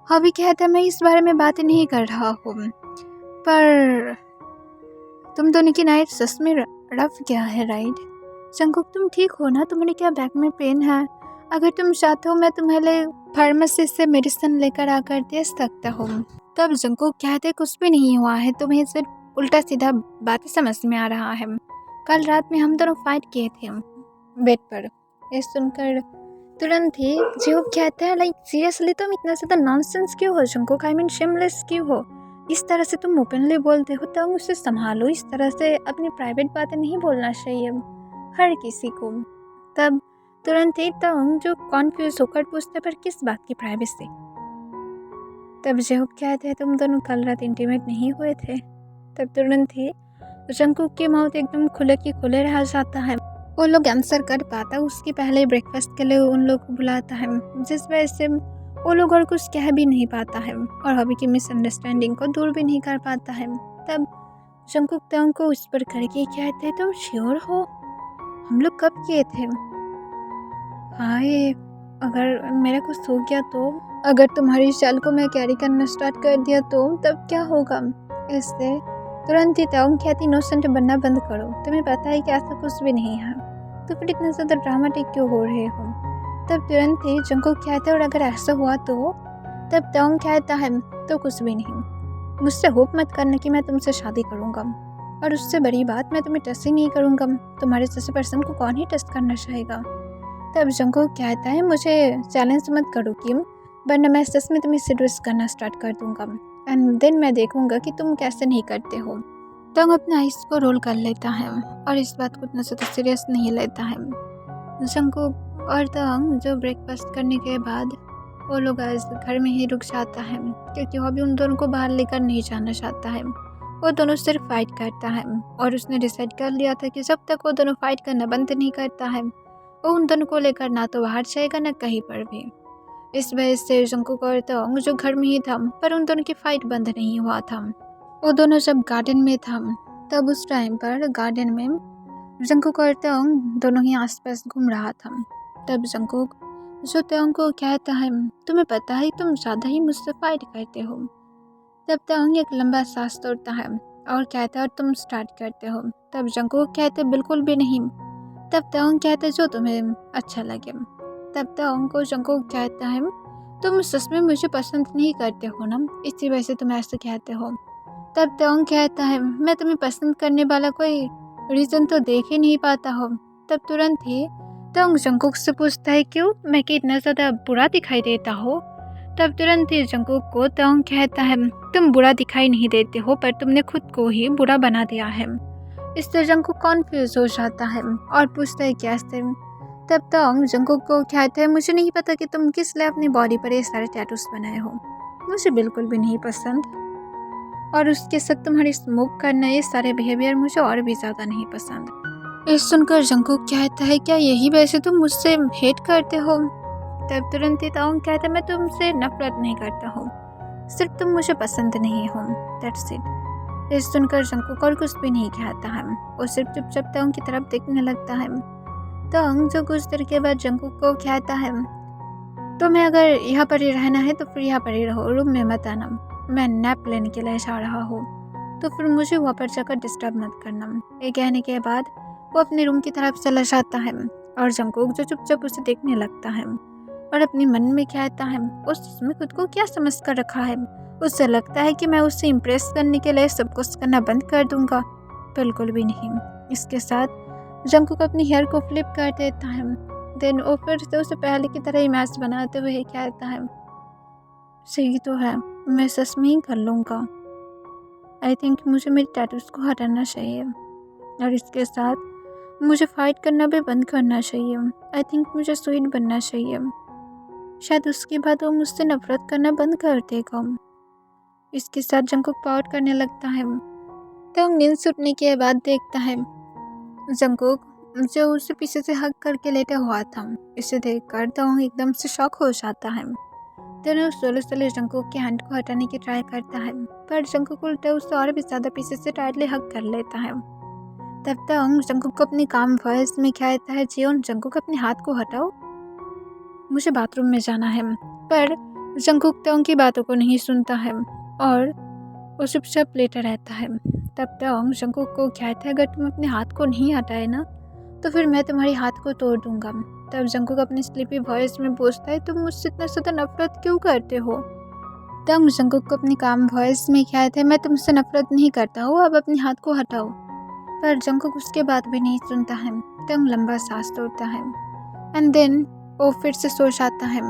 हॉबी कहता है मैं इस बारे में बात नहीं कर रहा हूँ, पर तुम दोनों की नाइट सच में रफ क्या है राइट। जंकुक तुम ठीक हो ना, तुम्हारे क्या बैक में पेन है, अगर तुम चाहते हो मैं तुम्हारे फार्मेसी से मेडिसिन लेकर आकर दे सकता हूँ। तब जंकुक कहते कुछ भी नहीं हुआ है, तुम्हें सिर्फ उल्टा सीधा बातें समझ में आ रहा है, कल रात में हम दोनों फाइट किए थे बेड पर। ये सुनकर तुरंत ही जिहोब कहता है लाइक सीरियसली तुम इतना ज़्यादा नॉनसेंस क्यों हो जंकुक, आई मीन शेमलेस क्यों हो, इस तरह से तुम ओपनली बोलते हो, तो उसे संभालो, इस तरह से अपनी प्राइवेट बातें नहीं बोलना चाहिए हर किसी को। तब तुरंत ही तंग जो कॉन्फ्यूज होकर पूछते पर किस बात की प्राइवेसी। तब जेहूब कहते हैं तुम दोनों कल रात इंटीमेट नहीं हुए थे। तब तुरंत ही जंकुक की माउथ एकदम खुले की खुले रह जाता है, वो लोग आंसर कर पाता उसके पहले ब्रेकफास्ट के लिए उन लोग को बुलाता है, जिस वजह से वो लोग और कुछ कह भी नहीं पाता है और हॉबी की मिसअंडरस्टैंडिंग को दूर भी नहीं कर पाता है। तब जंकुक तंग को उस पर करके कहते हैं तुम श्योर हो, हम लोग कब किए थे। हाँ ये अगर मेरा कुछ हो गया तो, अगर तुम्हारी चाल को मैं कैरी करना स्टार्ट कर दिया तो तब क्या होगा। इससे तुरंत ही तंग कहती इनोसेंट बनना बंद करो, तुम्हें पता है कि ऐसा कुछ भी नहीं है, तो फिर इतना ज़्यादा ड्रामेटिक क्यों हो रहे हो। तब तुरंत ही जंकुक कहता है और अगर ऐसा हुआ तो। तब तंग कहता है तो कुछ भी नहीं, मुझसे होप मत करना कि मैं तुमसे शादी करूँगा, और उससे बड़ी बात मैं तुम्हें टच ही नहीं करूँगा, तुम्हारे जैसे पर्सन को कौन ही टच करना चाहेगा। तब जंकुक कहता है मुझे चैलेंज मत करो किम, वरना मैं सच में तुम्हें सीड्यूस करना स्टार्ट कर दूँगा, एंड देन मैं देखूँगा कि तुम कैसे नहीं करते हो। तंग अपने आइस को रोल कर लेता है और इस बात को इतना ज़्यादा सीरियस नहीं लेता है। जंकुक और तंग जो ब्रेकफास्ट करने के बाद वो लोग आज घर में ही रुक जाता है, क्योंकि हॉबी उन दोनों को बाहर लेकर नहीं जाना चाहता है, वो दोनों सिर्फ फाइट करता है और उसने डिसाइड कर लिया था कि जब तक वो दोनों फाइट करना बंद नहीं करता है वो उन दोनों को लेकर ना तो बाहर जाएगा ना कहीं पर भी। इस वजह से जंकुक और तंग जो घर में ही था, पर उन दोनों की फाइट बंद नहीं हुआ था। वो दोनों जब गार्डन में था तब उस टाइम पर गार्डन में जंकुक और तंग दोनों ही आसपास घूम रहा था। तब जंकुक जो तंग को कहता है तुम्हें पता है तुम ज़्यादा ही मुझसे फाइट करते हो। तब तंग एक लंबा सांस तोड़ता है और कहता है और तुम स्टार्ट करते हो। तब जंकुक कहते बिल्कुल भी नहीं। तब तंग कहते जो तुम्हें अच्छा लगे। तब तंग को जंकुक कहता है तुम सच में मुझे पसंद नहीं करते हो ना, इसी वजह से तुम ऐसे कहते हो। तब तंग कहता है मैं तुम्हें पसंद करने वाला कोई रीज़न तो देख ही नहीं पाता हो। तब तुरंत ही तंग जंकुक से पूछता है क्यों, मैं कि इतना ज़्यादा बुरा दिखाई देता हो। तब तुरंत ही जंकुक को तंग कहता है तुम बुरा दिखाई नहीं देते हो, पर तुमने खुद को ही बुरा बना दिया है। इससे जंकुक कॉन्फ्यूज हो जाता है और पूछता है कैसे। तब तंग जंकुक को कहता है मुझे नहीं पता कि तुम किस लिए अपनी बॉडी पर ये सारे टैटूज बनाए हो, मुझे बिल्कुल भी नहीं पसंद, और उसके साथ तुम्हारी स्मोक करना ये सारे बिहेवियर मुझे और भी ज़्यादा नहीं पसंद। ये सुनकर जंकुक कहता है क्या यही वजह से तुम मुझसे हेट करते हो। तब तुरंत ही ताओंग कहता है मैं तुमसे नफरत नहीं करता हूँ, सिर्फ तुम मुझे पसंद नहीं हो, दैट्स इट। इस सुनकर जंकुक और कुछ भी नहीं कहता है, वो सिर्फ चुपचाप ताओंग की तरफ देखने लगता है। ताओंग जो कुछ देर के बाद जंकुक को कहता है तुम्हें अगर यहाँ पर ही रहना है तो फिर यहाँ पर ही रहो, रूम में मत आना, मैं नैप लेने के लिए जा रहा हूँ, तो फिर मुझे वहाँ पर जाकर डिस्टर्ब मत करना। ये कहने के बाद वो अपने रूम की तरफ चला जाता है और जंकुक जो चुपचाप उसे देखने लगता है और अपने मन में कहता है उसमें खुद को क्या समझ कर रखा है, उससे लगता है कि मैं उसे इम्प्रेस करने के लिए सब कुछ करना बंद कर दूंगा, बिल्कुल भी नहीं। इसके साथ जंकुक अपनी हेयर को फ्लिप कर देता है, देन वो फिर से उसे पहले की तरह इमेज बनाते हुए कहता है सही तो है, मैं सच में ही कर लूँगा, आई थिंक मुझे मेरी टैटूज को हटाना चाहिए और इसके साथ मुझे फाइट करना भी बंद करना चाहिए, आई थिंक मुझे स्वीट बनना चाहिए, शायद उसके बाद वो मुझसे नफरत करना बंद कर देगा। इसके साथ जंकुक पाउट करने लगता है। तो नींद छूटने के बाद देखता है जंकुक जो उसे पीछे से हक करके लेटा हुआ था। इसे देखकर तो एकदम से शॉक हो जाता है। दोनों स्लो जंकुक के हैंड को हटाने की ट्राई करता है, पर जंकुक उल्टा उससे और भी ज़्यादा पीछे से टाइटली हक कर लेता है। तब तक जंकुक को अपनी काम वॉइस में कहता है जियोन जंकुक अपने हाथ को हटाओ, मुझे बाथरूम में जाना है। पर जंकुक तोंग की बातों को नहीं सुनता है और वो चुपचाप लेटा रहता है। तब तक जंकुक को कहता है अगर तुम अपने हाथ को नहीं हटाए ना तो फिर मैं तुम्हारे हाथ को तोड़ दूंगा। तब जंकुक अपनी स्लीपी वॉइस में पूछता है तुम मुझसे इतना ज़्यादा नफरत क्यों करते हो। तब जंकुक को अपनी काम वॉइस में कहता है मैं तुमसे नफरत नहीं करता हूँ, अब अपने हाथ को हटाओ। पर जंकुक उसके बात भी नहीं सुनता है। तब लंबा सांस तोड़ता है एंड देन वो फिर से सो जाता है,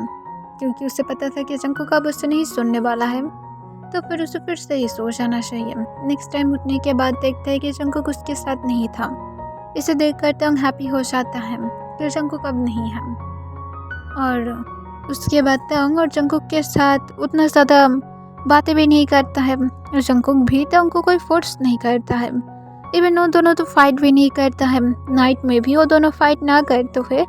क्योंकि उसे पता था कि जंकुक अब उससे नहीं सुनने वाला है, तो फिर उसे फिर से ही सो जाना चाहिए। नेक्स्ट टाइम उठने के बाद देखता है कि जंकुक उसके साथ नहीं था। इसे देखकर तंग हैप्पी हो जाता है कि जंकुक अब नहीं है, और उसके बाद तंग और जंकुक के साथ उतना ज़्यादा बातें भी नहीं करता है। जंकुक भी तंग को कोई फोर्स नहीं करता है, इवन वो दोनों तो फाइट भी नहीं करता है। नाइट में भी वो दोनों फाइट ना करते हुए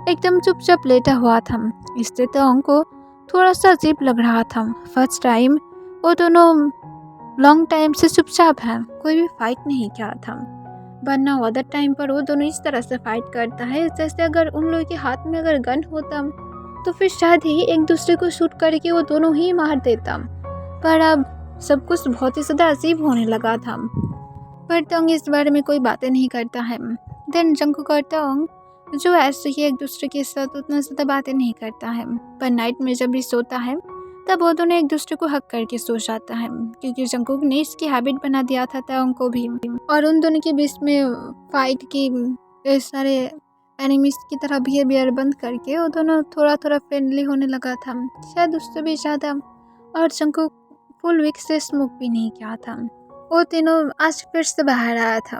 एकदम चुपचाप लेटा हुआ था। इससे तंग को थोड़ा सा अजीब लग रहा था। फर्स्ट टाइम वो दोनों लॉन्ग टाइम से चुपचाप हैं, कोई भी फाइट नहीं किया था, वरना अदर टाइम पर वो दोनों इस तरह से फाइट करता है जैसे अगर उन लोगों के हाथ में अगर गन होता तो फिर शायद ही एक दूसरे को शूट करके वो दोनों ही मार देता। पर अब सब कुछ बहुत ही ज़्यादा अजीब होने लगा था। पर तंग इस बारे में कोई बातें नहीं करता है। देन जंकुक और तंग जो ऐसे ही एक दूसरे के साथ उतना ज़्यादा बातें नहीं करता है, पर नाइट में जब भी सोता है तब वो दोनों एक दूसरे को हक करके सो जाता है, क्योंकि जंकुक ने इसकी हैबिट बना दिया था तंग को भी। और उन दोनों के बीच में फाइट की सारे एनिमीज की तरह बिहेवियर बंद करके वो दोनों थोड़ा थोड़ा फ्रेंडली होने लगा था, शायद उससे भी ज़्यादा। और जंकुक फुल वीक से स्मोक भी नहीं किया था। वो तीनों आज फिर से बाहर आया था।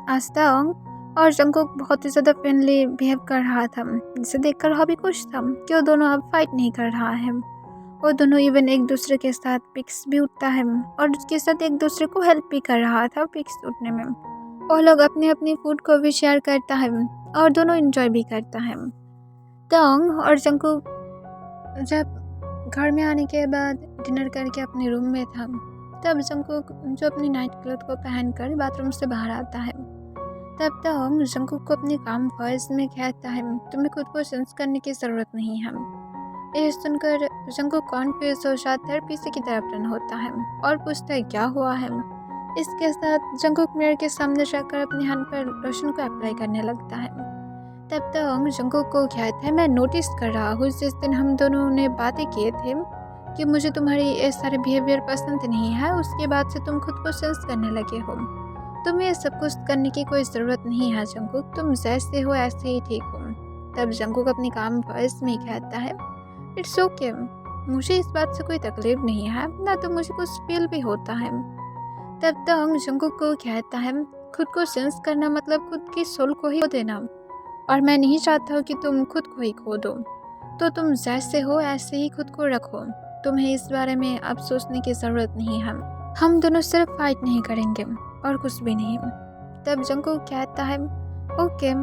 आज तंग और जंकुक बहुत ही ज़्यादा फ्रेंडली बिहेव कर रहा था, जिसे देखकर हॉबी खुश था कि वो दोनों अब फाइट नहीं कर रहा है। वो दोनों इवन एक दूसरे के साथ पिक्स भी उठता है और उसके साथ एक दूसरे को हेल्प भी कर रहा था पिक्स उठने में। वो लोग अपने अपनी फूड को भी शेयर करता है और दोनों एंजॉय भी करता है। तंग और जंकुक जब घर में आने के बाद डिनर करके अपने रूम में था, तब जंकुक जो अपनी नाइट क्लॉथ को पहनकर बाथरूम से बाहर आता है। तब तक जंकुक को अपनी काम वॉइस में कहता है तुम्हें खुद को सेंस करने की ज़रूरत नहीं है। यह सुनकर जंकुक कॉन्फ्यूज हो जाता है, पीछे की तरफ टर्न होता है और पूछता है क्या हुआ है। इसके साथ जंकुक मिरर के सामने जाकर अपने हाथ पर लोशन को अप्लाई करने लगता है। तब तक जंकुक को कहता है मैं नोटिस कर रहा हूँ जिस दिन हम दोनों ने बातें किए थे कि मुझे तुम्हारी ये सारे बिहेवियर पसंद नहीं है, उसके बाद से तुम खुद को सेंस करने लगे हो। तुम्हें सब कुछ करने की कोई ज़रूरत नहीं है जंकुक, तुम जैसे हो ऐसे ही ठीक हो। तब जंकुक अपनी काम वॉइस में कहता है इट्स ओके, मुझे इस बात से कोई तकलीफ नहीं है, ना तो मुझे कुछ फील भी होता है। तब तक जंकुक को कहता है खुद को सेंस करना मतलब खुद की सोल को ही खो देना, और मैं नहीं चाहता हूँ कि तुम खुद को ही खो दो, तो तुम जैसे हो ऐसे ही खुद को रखो, तुम्हें इस बारे में अब सोचने की ज़रूरत नहीं है। हम दोनों सिर्फ फाइट नहीं करेंगे और कुछ भी नहीं। तब जंकुक कहता है ओके,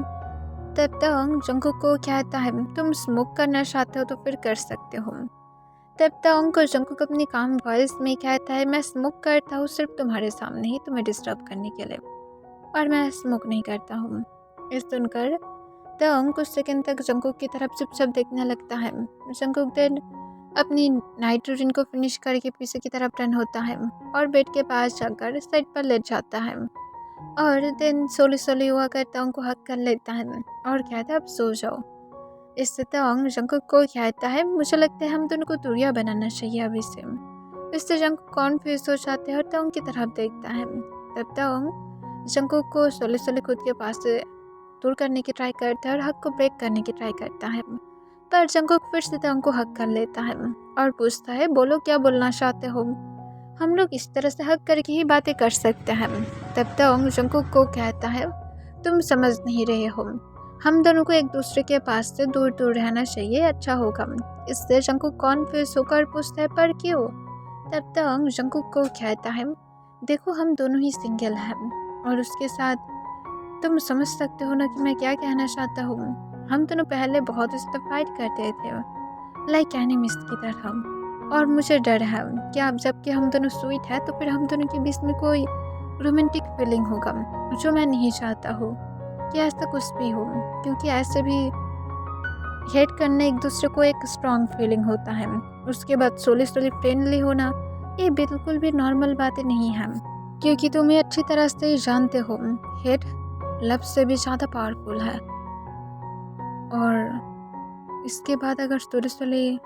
तब तक जंकुक को कहता है तुम स्मोक करना चाहते हो तो फिर कर सकते हो। तब तक को जंकुक अपनी काम वॉइस में कहता है मैं स्मोक करता हूँ सिर्फ तुम्हारे सामने ही, तुम्हें डिस्टर्ब करने के लिए, और मैं स्मोक नहीं करता हूँ। इस सुनकर तंग कुछ सेकंड तक जंकुक की तरफ चुपचाप देखने लगता है। जंकुक देन अपनी नाइट रूटीन को फिनिश करके पीछे की तरफ टर्न होता है और बेड के पास जाकर साइड पर लेट जाता है और देन सोली सोली हुआ कर तंग को हक कर लेता है और कहता है अब सो जाओ। इससे तंग जंकुक को कहता है मुझे लगता है हम दोनों को दूरियां बनाना चाहिए अभी से। इससे जंकुक कॉन्फ्यूज हो जाते हैं और तंग की तरफ देखता है। तब तंग जंकुक को सोली सोली खुद के पास से दूर करने की ट्राई करता है और हक को ब्रेक करने की ट्राई करता है, पर जंकुक फिर से तंग को हक कर लेता है और पूछता है बोलो क्या बोलना चाहते हो, हम लोग इस तरह से हक करके ही बातें कर सकते हैं। तब तंग जंकुक को कहता है तुम समझ नहीं रहे हो, हम दोनों को एक दूसरे के पास से दूर दूर रहना चाहिए, अच्छा होगा। इससे जंकुक कॉन्फ्यूज होकर पूछता है पर क्यों। तब तंग जंकुक को कहता है देखो हम दोनों ही सिंगल हैं और उसके साथ तुम समझ सकते हो ना कि मैं क्या कहना चाहता हूँ। हम दोनों पहले बहुत इस पर फाइट करते थे लाइक एनिमीज की तरह, और मुझे डर है कि अब जबकि हम दोनों स्वीट है तो फिर हम दोनों के बीच में कोई रोमांटिक फीलिंग होगा, जो मैं नहीं चाहता हूँ कि ऐसा कुछ भी हो, क्योंकि ऐसे भी हेट करना एक दूसरे को एक स्ट्रॉन्ग फीलिंग होता है। उसके बाद सोली सोली फ्रेंडली होना ये बिल्कुल भी नॉर्मल बातें नहीं है, क्योंकि तुम ये अच्छी तरह से ही जानते हो हेट लव से भी ज़्यादा पावरफुल है। और इसके बाद अगर सोली सोली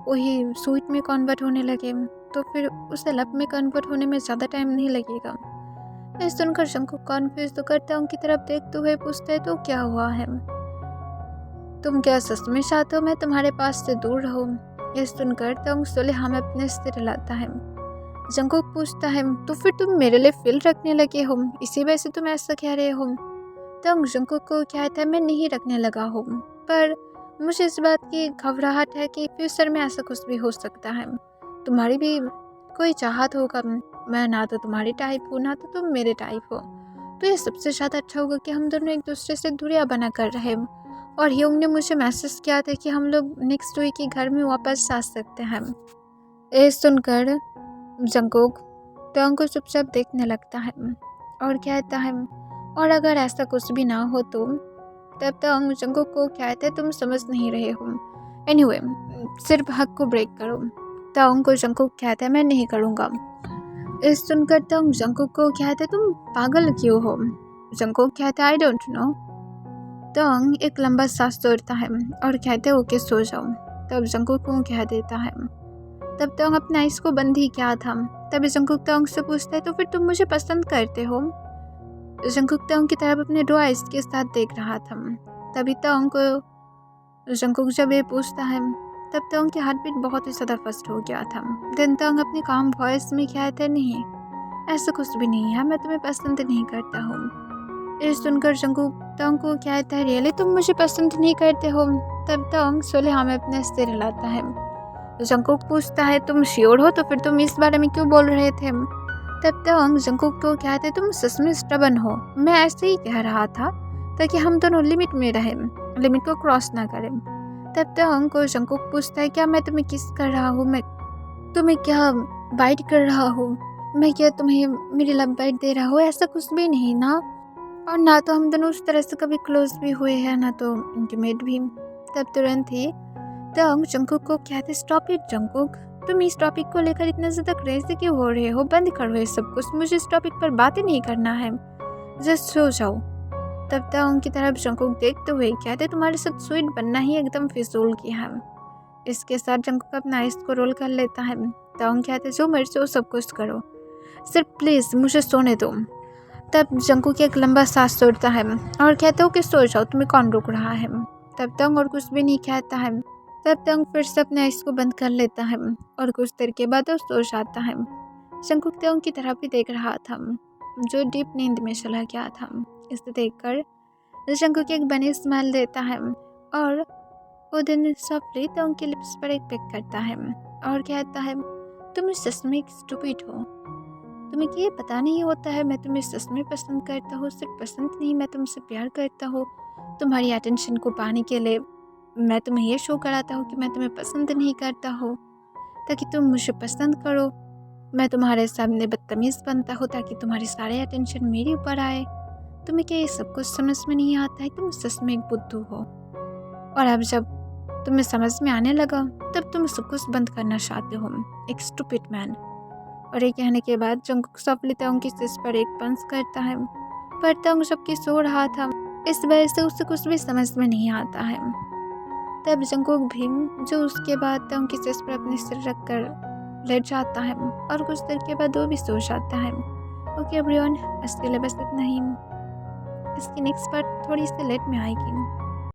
वही स्वीट में कन्वर्ट होने लगे तो फिर उसे लव में कन्वर्ट होने में ज़्यादा टाइम नहीं लगेगा। इस सुनकर जंकुक कॉन्फ्यूज तो करता है, उनकी तरफ देखते हुए पूछते है तो क्या हुआ है, तुम क्या सच में चाहते हो मैं तुम्हारे पास से दूर रहूं। यह सुनकर तंग सोले हमें अपने से हिलाता है। जंकुक पूछता है तो फिर तुम मेरे लिए फील रखने लगे हो, इसी वजह से तुम ऐसा कह रहे हो। तंग जंकुक को कहता है मैं नहीं रखने लगा हूँ, पर मुझे इस बात की घबराहट है कि फ्यूचर में ऐसा कुछ भी हो सकता है, तुम्हारी भी कोई चाहत होगा, मैं ना तो तुम्हारी टाइप हूँ ना तो तुम मेरे टाइप हो, तो ये सबसे ज़्यादा अच्छा होगा कि हम दोनों एक दूसरे से दूरियां बना कर रहे। और ह्यूंग ने मुझे मैसेज किया था कि हम लोग नेक्स्ट वीक ही घर में वापस जा सकते हैं। ये सुनकर जंकुक तंग को चुपचाप देखने लगता है और कहता है और अगर ऐसा कुछ भी ना हो तो। तब तंग जंकुक को कहता है तुम समझ नहीं रहे हो, एनीवे सिर्फ हक को ब्रेक करो। तंग को जंकुक कहता है मैं नहीं करूँगा। इस सुनकर तंग जंकुक को कहता है तुम पागल क्यों हो। जंकुक कहता है आई डोंट नो। तंग एक लंबा सांस तोड़ता है और कहते हैं ओके सो जाओ। तब जंकुक को कह देता है। तब तंग अपने आइस को बंद ही किया था। तभी जंकुक तंग से पूछता है तो फिर तुम मुझे पसंद करते हो। जंकुक तंग की तरफ अपने दो आइस के साथ देख रहा था। तभी तंग को जंकुक जब ये पूछता है तब तंग की हार्ट बीट बहुत ही ज़्यादा फास्ट हो गया था। देन तंग अपनी काम वॉइस में कहता है नहीं ऐसा कुछ भी नहीं है, मैं तुम्हें पसंद नहीं करता हूँ। इस सुनकर जंकुक तंग को कहता है रियली तुम मुझे पसंद नहीं करते हो। तब तंग सोले हमें अपने सिर हिलाता है। जंकुक पूछता है तुम श्योर हो, तो फिर तुम इस बारे में क्यों बोल रहे थे। तब तंग जंकुक को कहते तुम सच में स्टबन हो, मैं ऐसे ही कह रहा था ताकि हम दोनों लिमिट में रहें, लिमिट को क्रॉस ना करें। तब तंग को जंकुक पूछता है क्या मैं तुम्हें किस कर रहा हूँ, मैं तुम्हें क्या बाइट कर रहा हूँ, मैं क्या तुम्हें मेरी लव बाइट दे रहा हूँ, ऐसा कुछ भी नहीं ना, और ना तो हम दोनों उस तरह से कभी क्लोज भी हुए हैं ना तो इंटीमेट भी। तब तुरंत ही तंग जंकुक को कहते स्टॉप इट जंकुक, तुम इस टॉपिक को लेकर इतना ज़्यादा क्रेजी क्यों हो रहे हो, बंद करो ये सब कुछ, मुझे इस टॉपिक पर बातें नहीं करना है, जस्ट सो जाओ। तब तंग की तरफ जंकुक देखते हुए कहते तुम्हारे साथ स्वीट बनना ही एकदम फिजूल की है। इसके साथ जंकुक अपना आइस को रोल कर लेता है। तंग कहते जो मर्जी हो सब कुछ करो, सिर्फ प्लीज़ मुझे सोने दो। तब जंकुक एक लंबा सांस छोड़ता है और कहता हो कि सो जाओ, तुम्हें कौन रोक रहा है। तब तंग और कुछ भी नहीं कहता है। तब तंग फिर से अपने आइस को बंद कर लेता है और कुछ देर के बाद वो सो जाता है। जंकुक तंग की तरफ भी देख रहा था जो डीप नींद में चला गया था। इसे देखकर जंकुक एक बनी स्माइल देता है और वो दिन सॉफ्टली तंग के लिप्स पर एक पिक करता है और कहता है तुम सच में एक स्टूपिड हो, तुम्हें क्या पता नहीं होता है मैं तुम्हें सच में पसंद करता हूँ, सिर्फ पसंद नहीं मैं तुमसे प्यार करता हूँ, तुम्हारी अटेंशन को पाने के लिए मैं तुम्हें ये शो कराता हूँ कि मैं तुम्हें पसंद नहीं करता हूँ, ताकि तुम मुझे पसंद करो। मैं तुम्हारे सामने बदतमीज़ बनता हूँ ताकि तुम्हारी सारे अटेंशन मेरे ऊपर आए। तुम्हें क्या ये सब कुछ समझ में नहीं आता है? तुम सच में एक बुद्धू हो। और अब जब तुम्हें समझ में आने लगा तब तुम सब कुछ बंद करना चाहते हो, एक स्टूपिड मैन। और ये कहने के बाद जंगकुक सॉफ्टली तंग की सिर पर एक पंच करता है, पर तंग जबकि सो रहा था, इस वजह से उसे कुछ भी समझ में नहीं आता है। तब जंगकुक भी जो उसके बाद तंग की सिर पर अपने सिर रख कर लेट जाता है और कुछ देर के बाद वो भी सो जाता है। ओके एवरीवन, आज के लिए बस इतना ही। इसकी नेक्स्ट पार्ट थोड़ी सी लेट में आएगी।